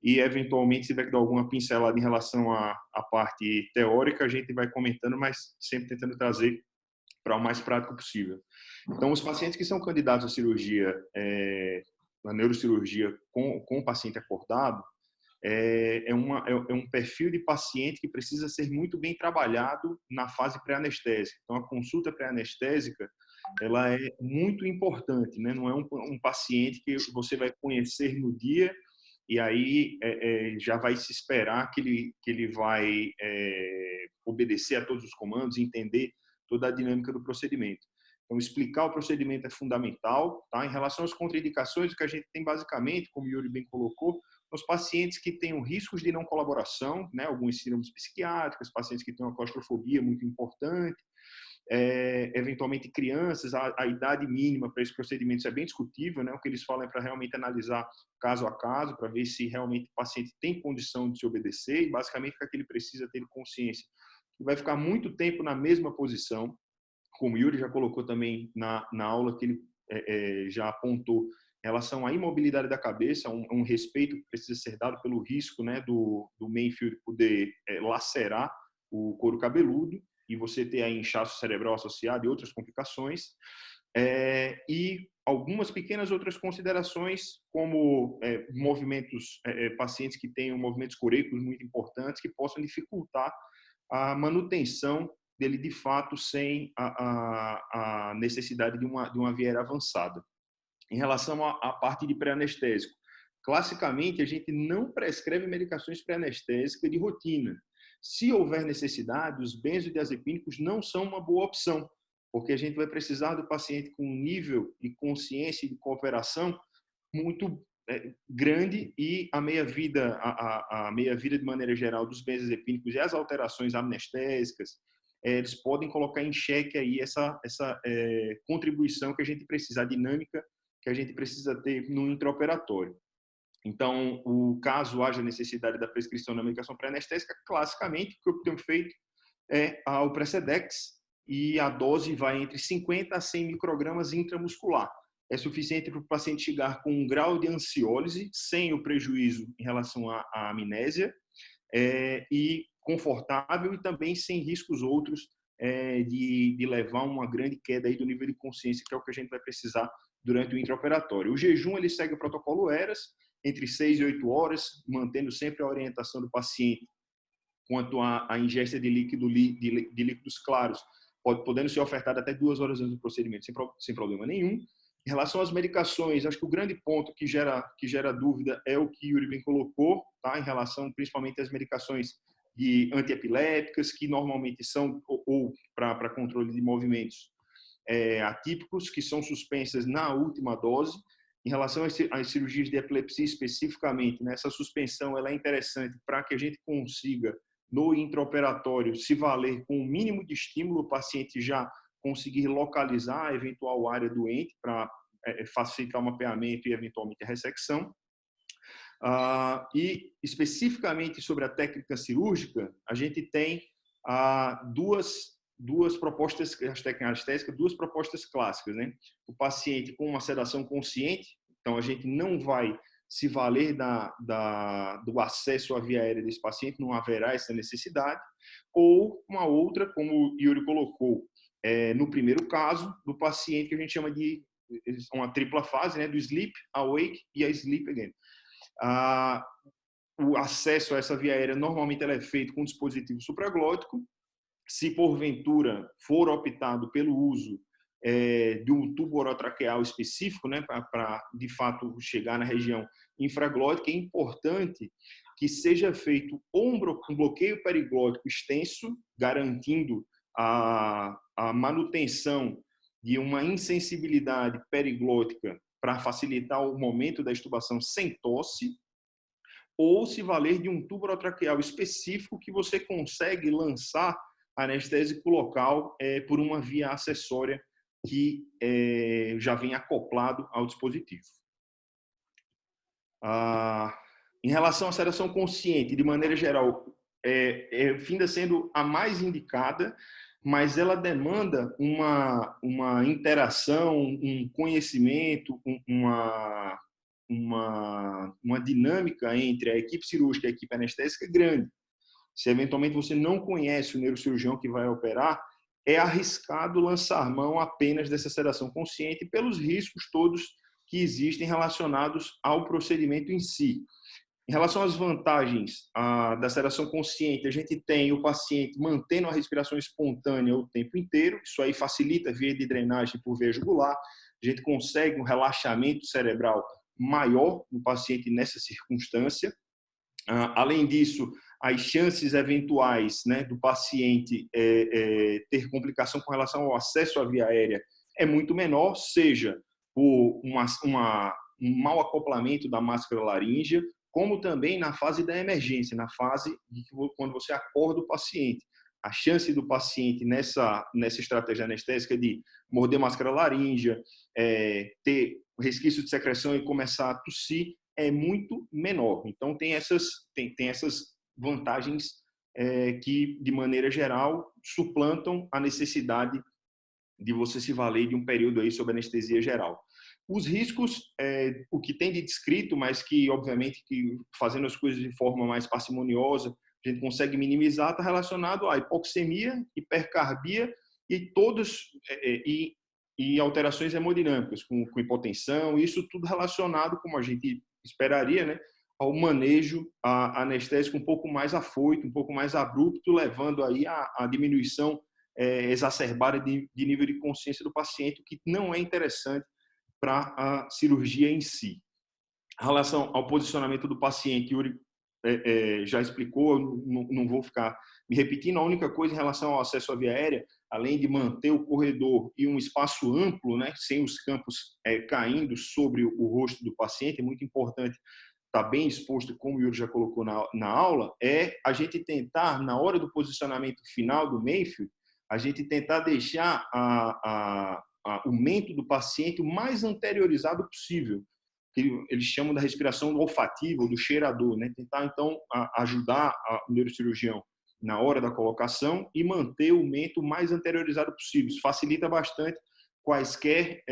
e, eventualmente, se tiver que dar alguma pincelada em relação à parte teórica, a gente vai comentando, mas sempre tentando trazer para o mais prático possível. Então, os pacientes que são candidatos à cirurgia, a neurocirurgia com o paciente acordado, é um perfil de paciente que precisa ser muito bem trabalhado na fase pré-anestésica. Então, a consulta pré-anestésica ela é muito importante, né? Não é um paciente que você vai conhecer no dia e aí já vai se esperar que ele vai obedecer a todos os comandos, entender toda a dinâmica do procedimento. Então, explicar o procedimento é fundamental, tá? Em relação às contraindicações, o que a gente tem basicamente, como o Yuri bem colocou, os pacientes que tenham riscos de não colaboração, né? Alguns síndromes psiquiátricas, pacientes que têm uma claustrofobia muito importante, eventualmente crianças, a idade mínima para esses procedimentos é bem discutível, né? O que eles falam é para realmente analisar caso a caso, para ver se realmente o paciente tem condição de se obedecer e basicamente o que ele precisa ter consciência. Vai ficar muito tempo na mesma posição, como o Yuri já colocou também na aula que ele já apontou, em relação à imobilidade da cabeça, um respeito que precisa ser dado pelo risco, né, do Mayfield poder lacerar o couro cabeludo e você ter aí inchaço cerebral associado e outras complicações. E algumas pequenas outras considerações, como movimentos, pacientes que tenham movimentos coreicos muito importantes, que possam dificultar a manutenção dele, de fato, sem a necessidade de uma viera avançada. Em relação à parte de pré-anestésico, classicamente, a gente não prescreve medicações pré-anestésicas de rotina. Se houver necessidade, os benzodiazepínicos não são uma boa opção, porque a gente vai precisar do paciente com um nível de consciência e de cooperação muito grande e a meia-vida de maneira geral dos benzodiazepínicos e as alterações amnestésicas, eles podem colocar em xeque aí essa contribuição que a gente precisa, a dinâmica que a gente precisa ter no intraoperatório. Então, o caso haja necessidade da prescrição da medicação pré-anestésica, classicamente, o que eu tenho feito é o Precedex, e a dose vai entre 50 a 100 microgramas intramuscular. É suficiente para o paciente chegar com um grau de ansiólise, sem o prejuízo em relação à amnésia, e confortável e também sem riscos outros de levar uma grande queda aí do nível de consciência, que é o que a gente vai precisar durante o intraoperatório. O jejum ele segue o protocolo ERAS, entre 6 e 8 horas, mantendo sempre a orientação do paciente quanto à ingesta de líquidos claros, podendo ser ofertada até 2 horas antes do procedimento, sem problema nenhum. Em relação às medicações, acho que o grande ponto que gera dúvida é o que o Yuri bem colocou, tá? Em relação principalmente às medicações de antiepilépticas, que normalmente são, ou para controle de movimentos atípicos, que são suspensas na última dose, Em relação às cirurgias de epilepsia especificamente, né, essa suspensão ela é interessante para que a gente consiga, no intraoperatório, se valer com o mínimo de estímulo, o paciente já conseguir localizar a eventual área doente para facilitar o mapeamento e, eventualmente, a ressecção. E, especificamente sobre a técnica cirúrgica, a gente tem duas propostas, as técnicas anestésicas, duas propostas clássicas, né? O paciente com uma sedação consciente, então a gente não vai se valer do acesso à via aérea desse paciente, não haverá essa necessidade, ou uma outra, como o Yuri colocou, no primeiro caso, do paciente que a gente chama de uma tripla fase, né? Do sleep, awake e a sleep again. O acesso a essa via aérea normalmente ela é feito com um dispositivo supraglótico. Se porventura for optado pelo uso de um tubo orotraqueal específico, né, para de fato chegar na região infraglótica, é importante que seja feito um bloqueio periglótico extenso, garantindo a manutenção de uma insensibilidade periglótica para facilitar o momento da extubação sem tosse, ou se valer de um tubo orotraqueal específico que você consegue lançar anestésico local por uma via acessória que já vem acoplado ao dispositivo. Em relação à sedação consciente, de maneira geral, finda sendo a mais indicada, mas ela demanda uma interação, um conhecimento, uma dinâmica entre a equipe cirúrgica e a equipe anestésica grande. Se eventualmente você não conhece o neurocirurgião que vai operar, é arriscado lançar mão apenas dessa sedação consciente pelos riscos todos que existem relacionados ao procedimento em si. Em relação às vantagens da sedação consciente, a gente tem o paciente mantendo a respiração espontânea o tempo inteiro, isso aí facilita a via de drenagem por via jugular, a gente consegue um relaxamento cerebral maior no paciente nessa circunstância. Além disso, as chances eventuais, né, do paciente ter complicação com relação ao acesso à via aérea é muito menor, seja por um mau acoplamento da máscara laríngea, como também na fase da emergência, na fase de quando você acorda o paciente. A chance do paciente nessa estratégia anestésica de morder máscara laríngea, ter resquício de secreção e começar a tossir é muito menor. Então, tem essas vantagens que, de maneira geral, suplantam a necessidade de você se valer de um período aí sob anestesia geral. Os riscos, o que tem de descrito, mas que, obviamente, que fazendo as coisas de forma mais parcimoniosa, a gente consegue minimizar, está relacionado à hipoxemia, hipercarbia e e alterações hemodinâmicas, com hipotensão, isso tudo relacionado, como a gente esperaria, né, ao manejo anestésico um pouco mais afoito, um pouco mais abrupto, levando aí a diminuição exacerbada de nível de consciência do paciente, o que não é interessante para a cirurgia em si. Em relação ao posicionamento do paciente, Yuri já explicou, não vou ficar me repetindo. A única coisa em relação ao acesso à via aérea, além de manter o corredor e um espaço amplo, né, sem os campos caindo sobre o rosto do paciente, é muito importante estar bem exposto, como o Yuri já colocou na aula, é a gente tentar, na hora do posicionamento final do Mayfield, a gente tentar deixar o mento do paciente o mais anteriorizado possível. Eles chamam da respiração olfativa ou do cheirador, né? Tentar, então, ajudar o neurocirurgião na hora da colocação e manter o mento o mais anteriorizado possível. Isso facilita bastante quaisquer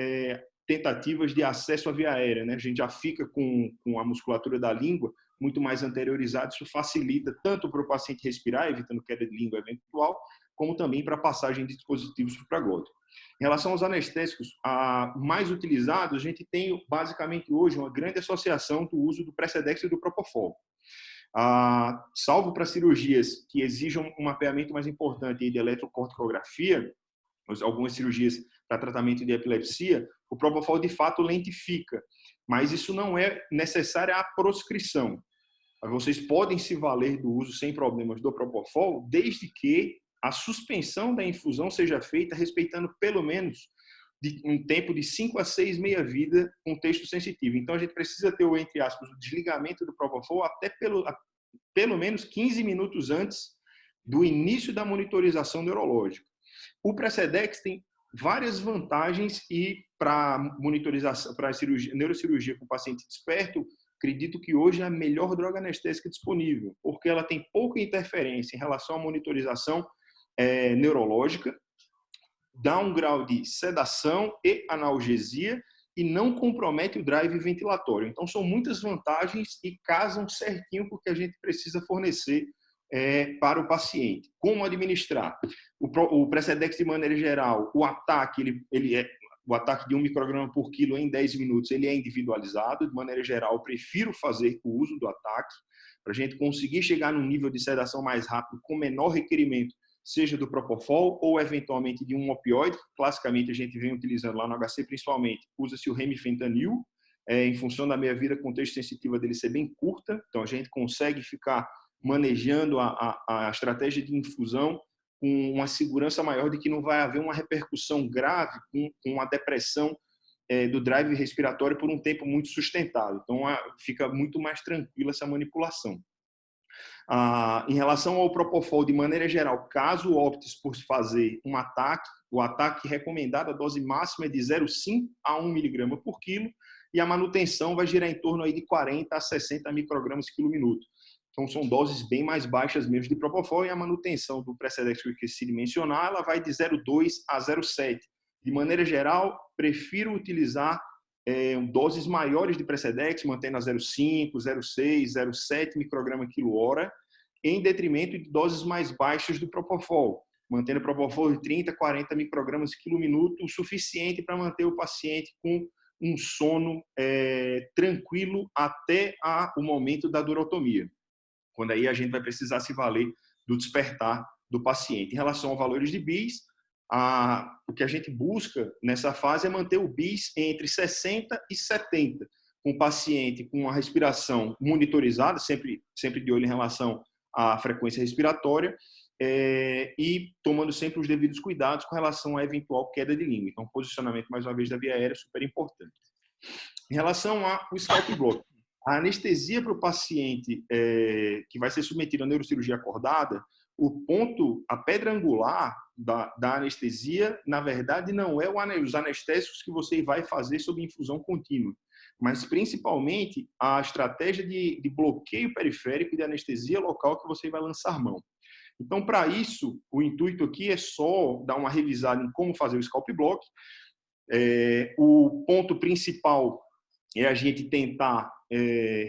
tentativas de acesso à via aérea, né? A gente já fica com a musculatura da língua muito mais anteriorizada, isso facilita tanto para o paciente respirar, evitando queda de língua eventual, como também para a passagem de dispositivos supraglóticos. Em relação aos anestésicos mais utilizados, a gente tem basicamente hoje uma grande associação do uso do Precedex e do Propofol. Salvo para cirurgias que exijam um mapeamento mais importante de eletrocorticografia, algumas cirurgias para tratamento de epilepsia, o Propofol de fato lentifica, mas isso não é necessária a proscrição. Vocês podem se valer do uso sem problemas do Propofol, desde que a suspensão da infusão seja feita respeitando pelo menos um tempo de 5 a 6 meia-vida com texto sensitivo. Então, a gente precisa ter o, entre aspas, o desligamento do Propofol até pelo menos 15 minutos antes do início da monitorização neurológica. O Precedex tem várias vantagens e para monitorização, para neurocirurgia com paciente desperto, acredito que hoje é a melhor droga anestésica disponível, porque ela tem pouca interferência em relação à monitorização neurológica, dá um grau de sedação e analgesia e não compromete o drive ventilatório. Então, são muitas vantagens e casam certinho com o que a gente precisa fornecer para o paciente. Como administrar? O Precedex, de maneira geral, o ataque, o ataque de 1 micrograma por quilo em 10 minutos, ele é individualizado. De maneira geral, eu prefiro fazer o uso do ataque para a gente conseguir chegar num nível de sedação mais rápido, com menor requerimento, seja do Propofol ou, eventualmente, de um opioide. Classicamente, a gente vem utilizando lá no HC, principalmente, usa-se o remifentanil, em função da meia-vida contexto sensitiva dele ser bem curta. Então, a gente consegue ficar manejando a estratégia de infusão com uma segurança maior de que não vai haver uma repercussão grave com a depressão do drive respiratório por um tempo muito sustentado. Então, fica muito mais tranquila essa manipulação. Em relação ao Propofol, de maneira geral, caso optes por fazer um ataque, o ataque recomendado, a dose máxima é de 0,5 a 1 miligrama por quilo, e a manutenção vai girar em torno aí de 40 a 60 microgramas quilo minuto. Então, são doses bem mais baixas mesmo de Propofol, e a manutenção do Precedex que eu esqueci de mencionar, ela vai de 0,2 a 0,7. De maneira geral, prefiro utilizar doses maiores de Precedex, mantendo a 0,5, 0,6, 0,7 micrograma quilo hora, em detrimento de doses mais baixas do Propofol, mantendo o Propofol de 30, 40 microgramas quilo minuto, o suficiente para manter o paciente com um sono tranquilo até o momento da durotomia, quando aí a gente vai precisar se valer do despertar do paciente. Em relação a valores de BIS, o que a gente busca nessa fase é manter o BIS entre 60 e 70, com o paciente com a respiração monitorizada, sempre de olho em relação à frequência respiratória, e tomando sempre os devidos cuidados com relação à eventual queda de língua. Então, posicionamento, mais uma vez, da via aérea é super importante. Em relação ao scalp block, a anestesia para o paciente que vai ser submetido à neurocirurgia acordada, a pedra angular da anestesia, na verdade, não é os anestésicos que você vai fazer sob infusão contínua, mas principalmente a estratégia de bloqueio periférico e de anestesia local que você vai lançar mão. Então, para isso, o intuito aqui é só dar uma revisada em como fazer o scalp block. O ponto principal é a gente tentar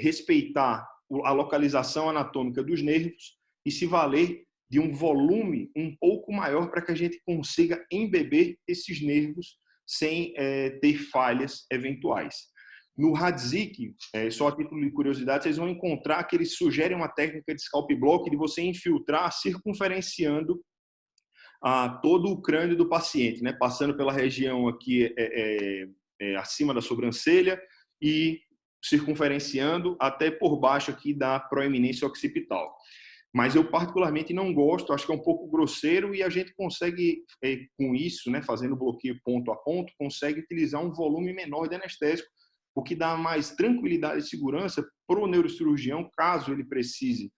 respeitar a localização anatômica dos nervos e se valer de um volume um pouco maior para que a gente consiga embeber esses nervos sem ter falhas eventuais. No Hadzik, só a título de curiosidade, vocês vão encontrar que eles sugerem uma técnica de scalp block de você infiltrar circunferenciando todo o crânio do paciente, né? Passando pela região aqui acima da sobrancelha e circunferenciando até por baixo aqui da proeminência occipital. Mas eu particularmente não gosto, acho que é um pouco grosseiro e a gente consegue, com isso, né, fazendo bloqueio ponto a ponto, consegue utilizar um volume menor de anestésico, o que dá mais tranquilidade e segurança para o neurocirurgião, caso ele precise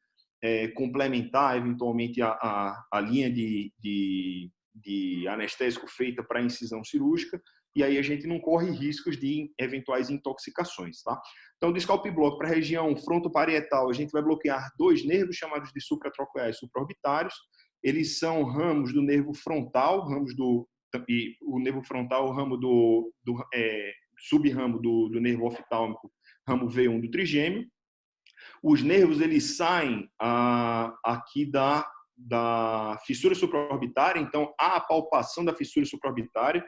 complementar eventualmente a linha de anestésico feita para incisão cirúrgica, e aí a gente não corre riscos de eventuais intoxicações, tá? Então, do scalp block para a região frontoparietal, a gente vai bloquear 2 nervos chamados de supratrocoeais supraorbitários. Eles são ramos do nervo frontal, o nervo frontal, o ramo subramo do nervo oftálmico, ramo V1 do trigêmeo. Os nervos, eles saem aqui da fissura supraorbitária, então a palpação da fissura supraorbitária,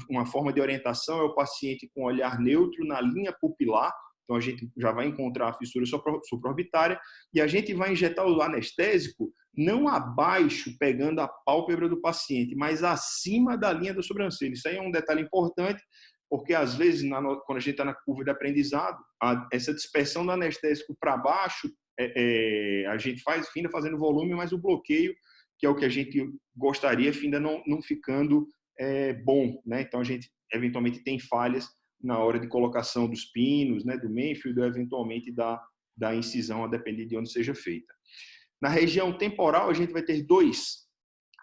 uma forma de orientação é o paciente com olhar neutro na linha pupilar, então a gente já vai encontrar a fissura supraorbitária e a gente vai injetar o anestésico não abaixo, pegando a pálpebra do paciente, mas acima da linha da sobrancelha. Isso aí é um detalhe importante, porque às vezes, quando a gente está na curva de aprendizado, essa dispersão do anestésico para baixo, a gente finda fazendo volume, mas o bloqueio, que é o que a gente gostaria, finda não ficando bom, né? Então a gente eventualmente tem falhas na hora de colocação dos pinos, né, do Mayfield, ou eventualmente da incisão, a depender de onde seja feita. Na região temporal, a gente vai ter dois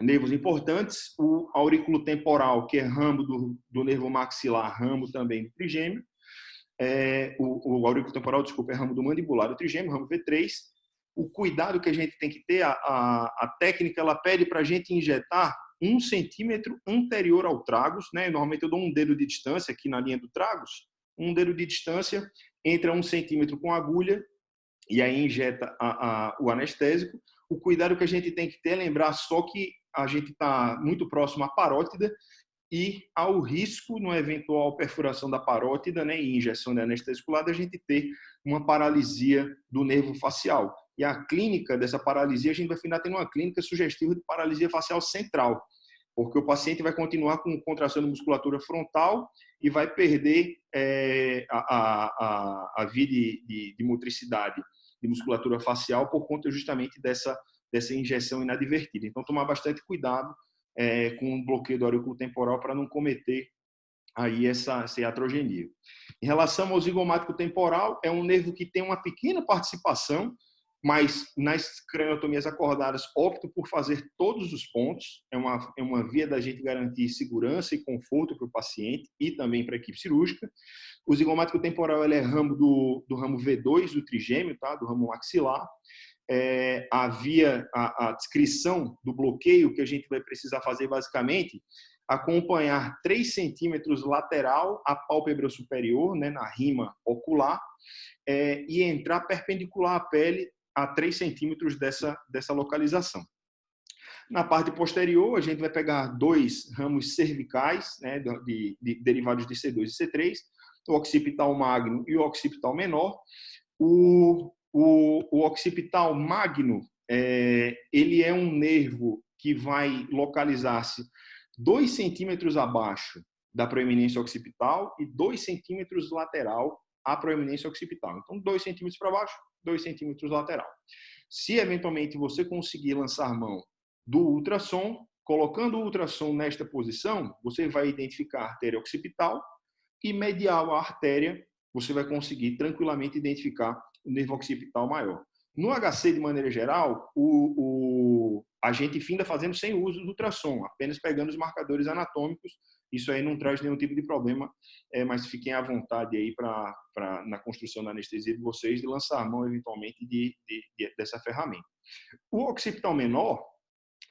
nervos importantes, o aurículo temporal, que é ramo do nervo maxilar, ramo também do trigêmeo, o aurículo temporal, desculpa, é ramo do mandibular do trigêmeo, ramo V3. O cuidado que a gente tem que ter, a técnica, ela pede para a gente injetar 1 centímetro anterior ao tragus, né? Normalmente eu dou um dedo de distância aqui na linha do tragus, um dedo de distância, entra 1 centímetro com a agulha e aí injeta o anestésico. O cuidado que a gente tem que ter é lembrar só que a gente está muito próximo à parótida e ao risco, no eventual perfuração da parótida, né, e injeção de anestésico lá, da gente ter uma paralisia do nervo facial. E a clínica dessa paralisia, a gente vai finalizar tendo uma clínica sugestiva de paralisia facial central, porque o paciente vai continuar com contração de musculatura frontal e vai perder a via de motricidade de musculatura facial por conta justamente dessa injeção inadvertida. Então, tomar bastante cuidado com o bloqueio do aurículo temporal para não cometer aí essa iatrogenia. Em relação ao zigomático temporal, é um nervo que tem uma pequena participação, mas nas craniotomias acordadas opto por fazer todos os pontos. É uma via da gente garantir segurança e conforto para o paciente e também para a equipe cirúrgica. O zigomático temporal ele é ramo do ramo V2 do trigêmeo, tá? Do ramo maxilar. A descrição do bloqueio que a gente vai precisar fazer basicamente acompanhar 3 centímetros lateral à pálpebra superior, né, na rima ocular, e entrar perpendicular à pele a 3 centímetros dessa localização. Na parte posterior, a gente vai pegar 2 ramos cervicais, né, derivados de C2 e C3, o occipital magno e o occipital menor. O occipital magno, ele é um nervo que vai localizar-se 2 centímetros abaixo da proeminência occipital e 2 centímetros lateral à proeminência occipital. Então, 2 centímetros para baixo, 2 centímetros lateral. Se eventualmente você conseguir lançar mão do ultrassom, colocando o ultrassom nesta posição, você vai identificar a artéria occipital e medial à artéria, você vai conseguir tranquilamente identificar o nervo occipital maior. No HC, de maneira geral, a gente finda fazendo sem o uso do ultrassom, apenas pegando os marcadores anatômicos. Isso aí não traz nenhum tipo de problema, mas fiquem à vontade aí na construção da anestesia de vocês, de lançar a mão, eventualmente, dessa ferramenta. O occipital menor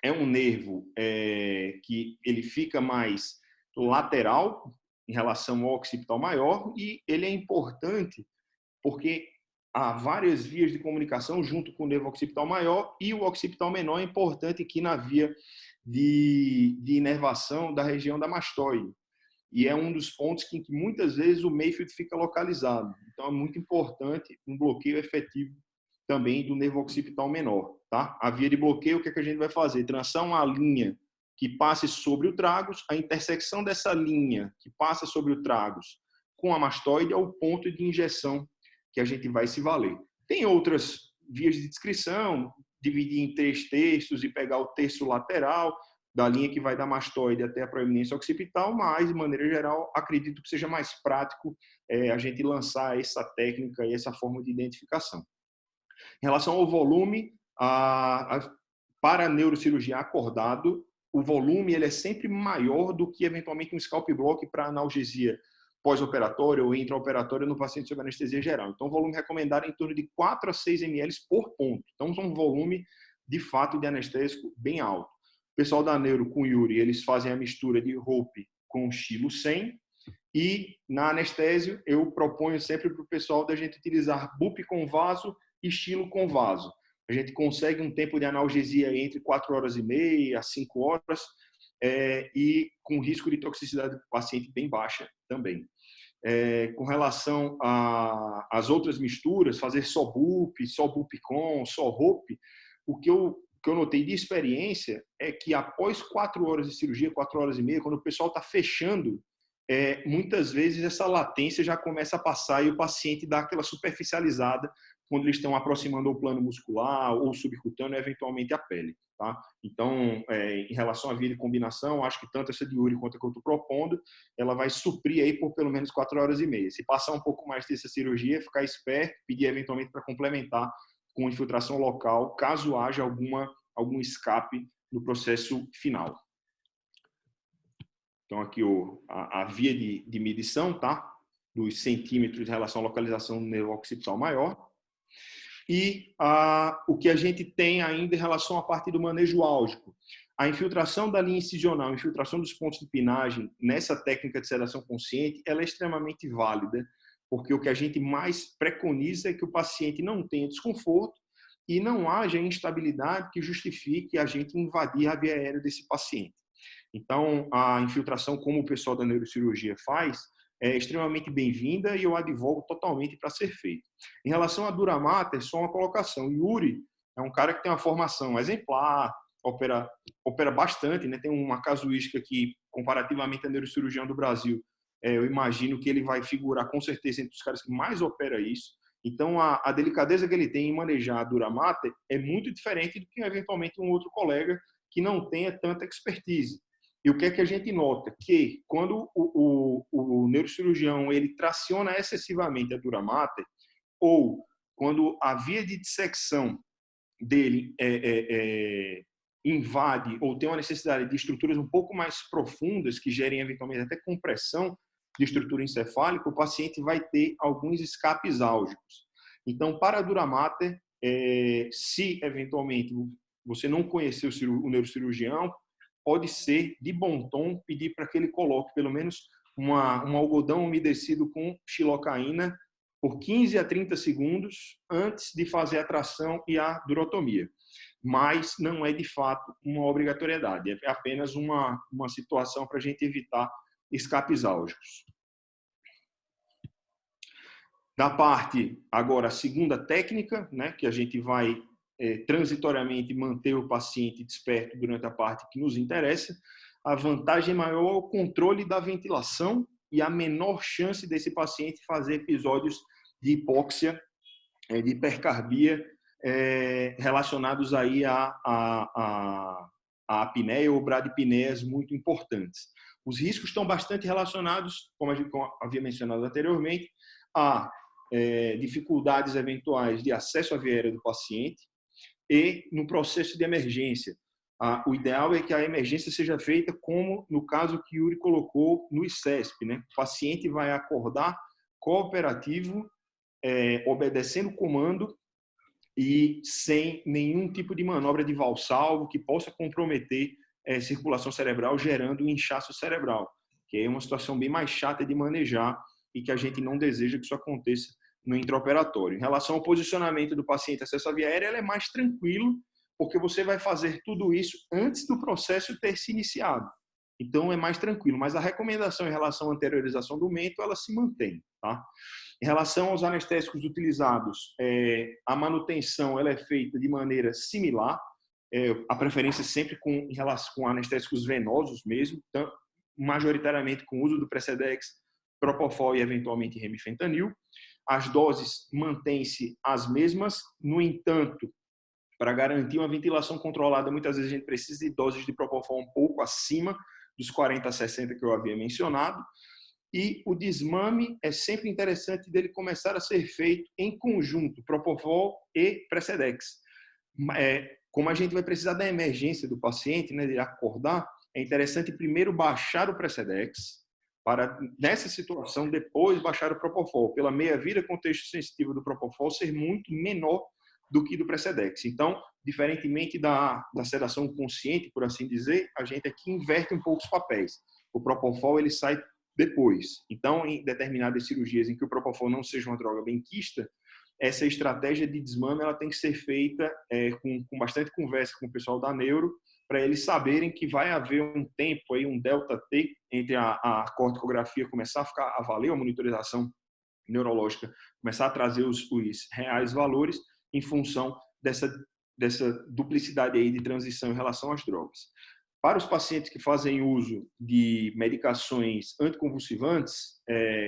é um nervo que ele fica mais lateral em relação ao occipital maior, e ele é importante porque há várias vias de comunicação junto com o nervo occipital maior, e o occipital menor é importante aqui na via de inervação da região da mastoide. E é um dos pontos que muitas vezes o Mayfield fica localizado. Então é muito importante um bloqueio efetivo também do nervo occipital menor. Tá? A via de bloqueio, o que a gente vai fazer? Traçar uma linha que passe sobre o tragus, a intersecção dessa linha que passa sobre o tragus com a mastoide é o ponto de injeção que a gente vai se valer. Tem outras vias de descrição, dividir em 3 terços e pegar o terço lateral da linha que vai da mastoide até a proeminência occipital, mas, de maneira geral, acredito que seja mais prático a gente lançar essa técnica e essa forma de identificação. Em relação ao volume, para a neurocirurgia acordado, o volume ele é sempre maior do que, eventualmente, um scalp block para analgesia pós-operatória ou intraoperatória no paciente sob anestesia geral. Então, o volume recomendado é em torno de 4 a 6 ml por ponto. Então, é um volume, de fato, de anestésico bem alto. O pessoal da Neuro com Yuri, eles fazem a mistura de Hope com Stilo 100. E, na anestésio, eu proponho sempre para o pessoal da gente utilizar BUP com vaso e Stilo com vaso. A gente consegue um tempo de analgesia entre 4 horas e meia a 5 horas, e com risco de toxicidade do paciente bem baixa também. Com relação às outras misturas, fazer só BUP com, só Hope, o que eu notei de experiência é que após 4 horas de cirurgia, 4 horas e meia, quando o pessoal está fechando muitas vezes essa latência já começa a passar e o paciente dá aquela superficializada quando eles estão aproximando o plano muscular ou subcutâneo, eventualmente a pele. Tá? Então, em relação à via de combinação, acho que tanto essa de Yuri quanto a que eu estou propondo, ela vai suprir aí por pelo menos 4 horas e meia. Se passar um pouco mais dessa cirurgia, ficar esperto, pedir eventualmente para complementar com infiltração local, caso haja algum escape no processo final. Então, aqui a via de medição, tá? Dos centímetros em relação à localização do nervo occipital maior. E o que a gente tem ainda em relação à parte do manejo álgico. A infiltração da linha incisional, a infiltração dos pontos de pinagem nessa técnica de sedação consciente, ela é extremamente válida, porque o que a gente mais preconiza é que o paciente não tenha desconforto e não haja instabilidade que justifique a gente invadir a via aérea desse paciente. Então, a infiltração, como o pessoal da neurocirurgia faz, é extremamente bem-vinda e eu advogo totalmente para ser feito. Em relação à dura mater, só uma colocação. Yuri é um cara que tem uma formação exemplar, opera bastante, né? Tem uma casuística que, comparativamente a neurocirurgião do Brasil, eu imagino que ele vai figurar com certeza entre os caras que mais opera isso. Então, a delicadeza que ele tem em manejar a dura mater é muito diferente do que, eventualmente, um outro colega que não tenha tanta expertise. E o que é que a gente nota? Que quando o neurocirurgião ele traciona excessivamente a dura mater, ou quando a via de dissecção dele invade ou tem uma necessidade de estruturas um pouco mais profundas, que gerem eventualmente até compressão de estrutura encefálica, o paciente vai ter alguns escapes álgicos. Então, para a dura mater, se eventualmente você não conhecer o neurocirurgião, pode ser de bom tom pedir para que ele coloque pelo menos um algodão umedecido com xilocaína por 15 a 30 segundos antes de fazer a tração e a durotomia. Mas não é de fato uma obrigatoriedade, é apenas uma situação para a gente evitar escapes álgicos. Da parte, agora, a segunda técnica, né, que a gente vai transitoriamente manter o paciente desperto durante a parte que nos interessa, a vantagem maior é o controle da ventilação e a menor chance desse paciente fazer episódios de hipóxia, de hipercarbia, relacionados aí a apneia ou bradipneias muito importantes. Os riscos estão bastante relacionados, como havia mencionado anteriormente, a dificuldades eventuais de acesso à via aérea do paciente, e no processo de emergência. O ideal é que a emergência seja feita como no caso que Yuri colocou no ICESP, né? O paciente vai acordar cooperativo, obedecendo o comando e sem nenhum tipo de manobra de valsalvo que possa comprometer circulação cerebral, gerando um inchaço cerebral, que é uma situação bem mais chata de manejar e que a gente não deseja que isso aconteça no intraoperatório. Em relação ao posicionamento do paciente acesso à via aérea, ela é mais tranquilo, porque você vai fazer tudo isso antes do processo ter se iniciado. Então, é mais tranquilo. Mas a recomendação em relação à anteriorização do mento, ela se mantém. Tá? Em relação aos anestésicos utilizados, a manutenção ela é feita de maneira similar, a preferência sempre em relação com anestésicos venosos mesmo, majoritariamente com o uso do Precedex, Propofol e eventualmente remifentanil. As doses mantêm-se as mesmas, no entanto, para garantir uma ventilação controlada, muitas vezes a gente precisa de doses de Propofol um pouco acima dos 40 a 60 que eu havia mencionado. E o desmame é sempre interessante dele começar a ser feito em conjunto, Propofol e Precedex. Como a gente vai precisar da emergência do paciente, né, de acordar, é interessante primeiro baixar o Precedex, para, nessa situação, depois baixar o Propofol, pela meia-vida contexto sensitivo do Propofol ser muito menor do que do Precedex. Então, diferentemente da sedação consciente, por assim dizer, a gente aqui inverte um pouco os papéis. O Propofol ele sai depois. Então, em determinadas cirurgias em que o Propofol não seja uma droga benquista, essa estratégia de desmame ela tem que ser feita com bastante conversa com o pessoal da neuro, para eles saberem que vai haver um tempo, aí, um delta T, entre a corticografia começar a valer, a monitorização neurológica começar a trazer os reais valores em função dessa duplicidade aí de transição em relação às drogas. Para os pacientes que fazem uso de medicações anticonvulsivantes,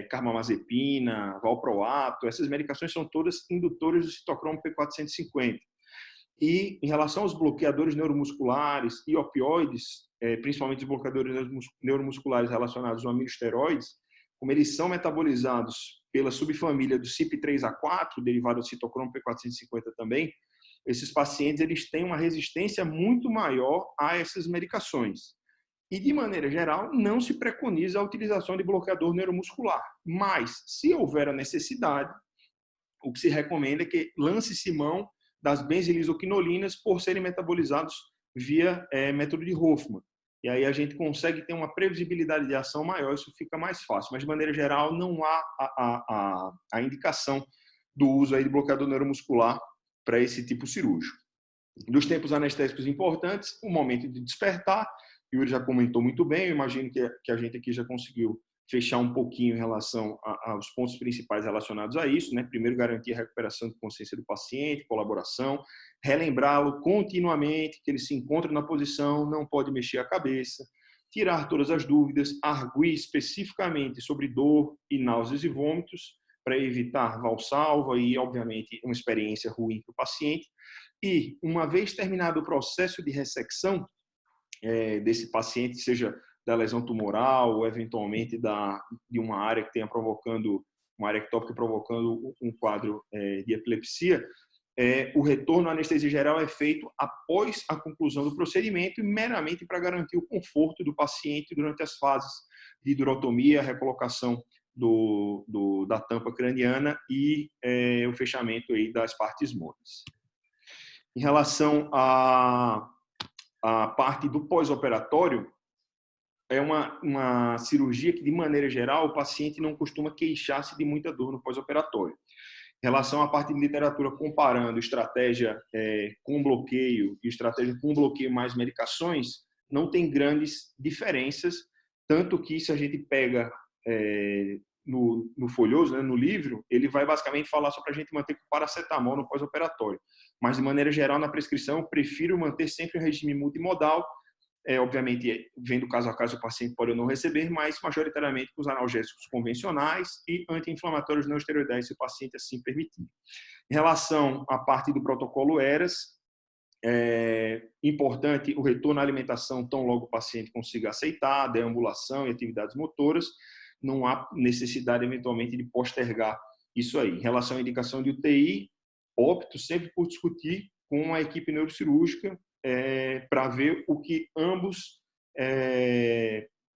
carbamazepina, valproato, essas medicações são todas indutores do citocromo P450. E em relação aos bloqueadores neuromusculares e opioides, principalmente os bloqueadores neuromusculares relacionados aos amilosteroides, como eles são metabolizados pela subfamília do CYP3A4, derivado do citocromo P450 também, esses pacientes eles têm uma resistência muito maior a essas medicações. E, de maneira geral, não se preconiza a utilização de bloqueador neuromuscular. Mas, se houver a necessidade, o que se recomenda é que lance-se mão das benzilisoquinolinas por serem metabolizados via método de Hoffman. E aí a gente consegue ter uma previsibilidade de ação maior, isso fica mais fácil. Mas, de maneira geral, não há a indicação do uso aí de bloqueador neuromuscular para esse tipo cirúrgico. Dos tempos anestésicos importantes, o momento de despertar, o Yuri já comentou muito bem, eu imagino que a gente aqui já conseguiu fechar um pouquinho em relação aos pontos principais relacionados a isso, né? Primeiro, garantir a recuperação de consciência do paciente, colaboração, relembrá-lo continuamente que ele se encontra na posição, não pode mexer a cabeça, tirar todas as dúvidas, arguir especificamente sobre dor e náuseas e vômitos, para evitar valsalva e, obviamente, uma experiência ruim para o paciente. E, uma vez terminado o processo de ressecção desse paciente, seja da lesão tumoral ou, eventualmente, de uma área que tenha provocando, uma área ectópica provocando um quadro de epilepsia, o retorno à anestesia geral é feito após a conclusão do procedimento e meramente para garantir o conforto do paciente durante as fases de durotomia, recolocação da tampa craniana e o fechamento aí das partes moles. Em relação à parte do pós-operatório, é uma cirurgia que, de maneira geral, o paciente não costuma queixar-se de muita dor no pós-operatório. Em relação à parte de literatura comparando estratégia com bloqueio e estratégia com bloqueio mais medicações, não tem grandes diferenças, tanto que se a gente pega no folhoso, né, no livro, ele vai basicamente falar só para a gente manter com paracetamol no pós-operatório. Mas, de maneira geral, na prescrição, eu prefiro manter sempre um regime multimodal. Obviamente, vendo caso a caso, o paciente pode ou não receber, mas majoritariamente com os analgésicos convencionais e anti-inflamatórios não esteroidais, se o paciente assim permitir. Em relação à parte do protocolo ERAS, é importante o retorno à alimentação tão logo o paciente consiga aceitar, deambulação e atividades motoras. Não há necessidade, eventualmente, de postergar isso aí. Em relação à indicação de UTI, opto sempre por discutir com a equipe neurocirúrgica para ver o que ambos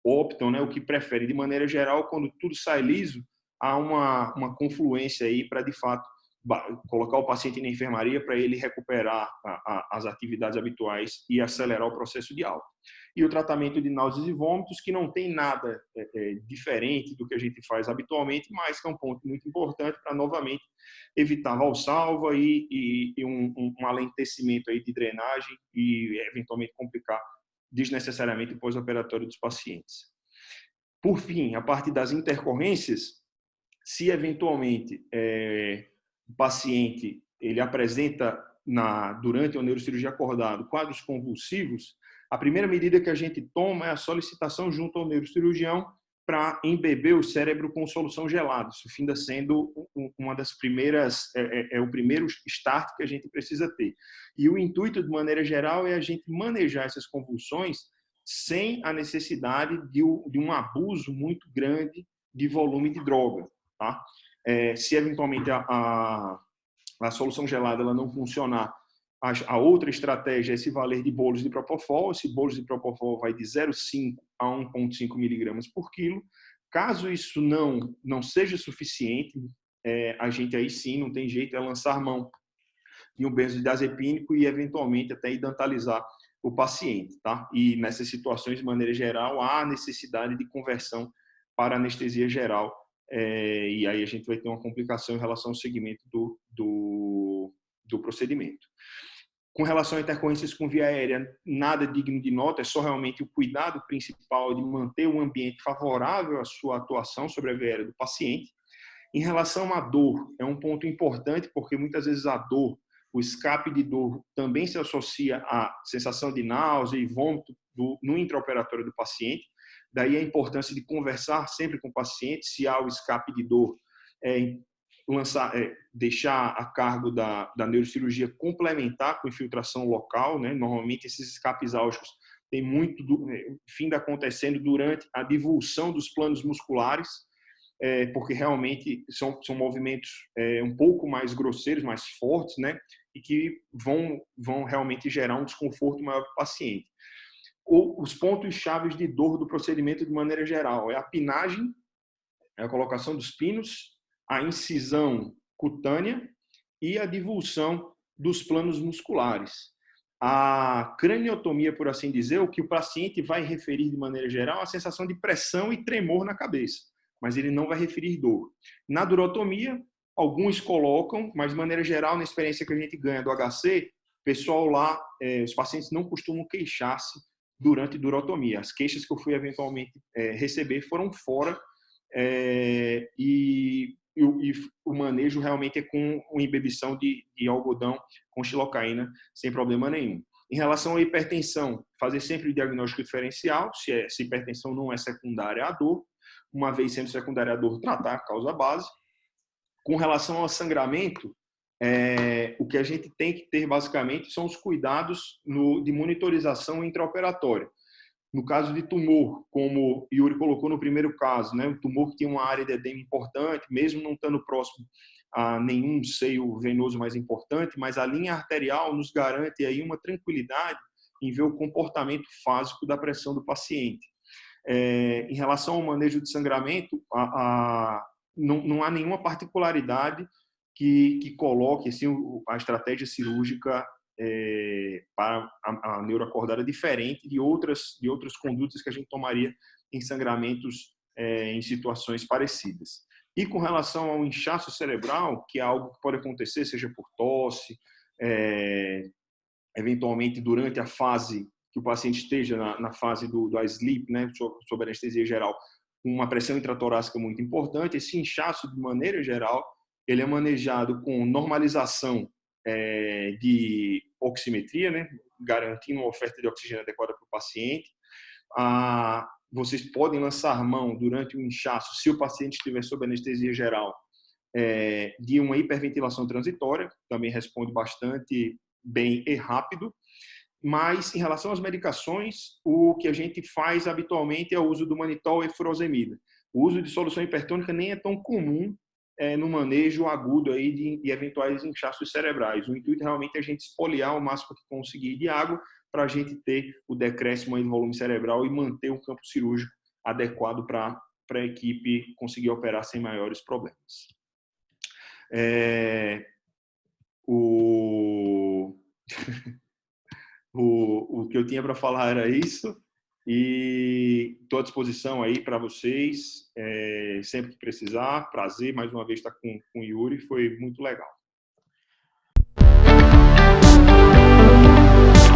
optam, né, o que preferem. De maneira geral, quando tudo sai liso, há uma confluência aí para, de fato, colocar o paciente na enfermaria para ele recuperar as atividades habituais e acelerar o processo de alta. E o tratamento de náuseas e vômitos, que não tem nada diferente do que a gente faz habitualmente, mas que é um ponto muito importante para, novamente, evitar valsalva e um alentecimento aí de drenagem e, eventualmente, complicar desnecessariamente o pós-operatório dos pacientes. Por fim, a parte das intercorrências, se eventualmente o paciente ele apresenta durante a neurocirurgia acordado quadros convulsivos, a primeira medida que a gente toma é a solicitação junto ao neurocirurgião para embeber o cérebro com solução gelada. Isso finda sendo uma das primeiras, o primeiro start que a gente precisa ter. E o intuito, de maneira geral, é a gente manejar essas convulsões sem a necessidade de um abuso muito grande de volume de droga, tá? Se eventualmente a solução gelada ela não funcionar, a outra estratégia é se valer de bolos de propofol. Esse bolos de propofol vai de 0,5 a 1,5 miligramas por quilo. Caso isso não seja suficiente, a gente aí sim, não tem jeito, é lançar mão de um benzodiazepínico e eventualmente até idantalizar o paciente, tá? E nessas situações, de maneira geral, há necessidade de conversão para anestesia geral, e aí a gente vai ter uma complicação em relação ao segmento do procedimento. Com relação a intercorrências com via aérea, nada digno de nota, é só realmente o cuidado principal de manter um ambiente favorável à sua atuação sobre a via aérea do paciente. Em relação à dor, é um ponto importante, porque muitas vezes a dor, o escape de dor também se associa à sensação de náusea e vômito no intraoperatório do paciente. Daí a importância de conversar sempre com o paciente, se há o escape de dor, deixar a cargo da neurocirurgia complementar com infiltração local, né? Normalmente esses escapes álgicos tem muito fim acontecendo durante a divulsão dos planos musculares, porque realmente são movimentos um pouco mais grosseiros, mais fortes, né? E que vão realmente gerar um desconforto maior para o paciente. Os pontos chaves de dor do procedimento de maneira geral é a pinagem, a colocação dos pinos, a incisão cutânea e a divulsão dos planos musculares. A craniotomia, por assim dizer, o que o paciente vai referir de maneira geral é a sensação de pressão e tremor na cabeça, mas ele não vai referir dor. Na durotomia, alguns colocam, mas de maneira geral, na experiência que a gente ganha do HC, o pessoal lá, os pacientes não costumam queixar-se durante durotomia. As queixas que eu fui eventualmente receber foram fora, e o manejo realmente é com uma imbibição de algodão com xilocaína sem problema nenhum. Em relação à hipertensão, fazer sempre o diagnóstico diferencial, se hipertensão não é secundária à dor, uma vez sendo secundária à dor, tratar a causa base. Com relação ao sangramento, o que a gente tem que ter basicamente são os cuidados de monitorização intraoperatória. No caso de tumor, como Yuri colocou no primeiro caso, né, o tumor que tem uma área de edema importante, mesmo não estando próximo a nenhum seio venoso mais importante, mas a linha arterial nos garante aí uma tranquilidade em ver o comportamento fásico da pressão do paciente. Em relação ao manejo de sangramento, não há nenhuma particularidade que coloque assim, a estratégia cirúrgica para a neuroacordada diferente de outras condutas que a gente tomaria em sangramentos em situações parecidas. E com relação ao inchaço cerebral, que é algo que pode acontecer, seja por tosse, eventualmente durante a fase que o paciente esteja na fase do sleep, né, sob anestesia geral, com uma pressão intratorácica muito importante, esse inchaço, de maneira geral, ele é manejado com normalização de oximetria, né, garantindo uma oferta de oxigênio adequada para o paciente. Vocês podem lançar mão durante o inchaço, se o paciente estiver sob anestesia geral, de uma hiperventilação transitória, também responde bastante bem e rápido. Mas, em relação às medicações, o que a gente faz habitualmente é o uso do manitol e furosemida. O uso de solução hipertônica nem é tão comum no manejo agudo aí de eventuais inchaços cerebrais. O intuito realmente é a gente espoliar o máximo que conseguir de água para a gente ter o decréscimo aí do volume cerebral e manter o campo cirúrgico adequado para a equipe conseguir operar sem maiores problemas. O que eu tinha para falar era isso, e estou à disposição aí para vocês, sempre que precisar. Prazer mais uma vez estar com o Yuri, foi muito legal.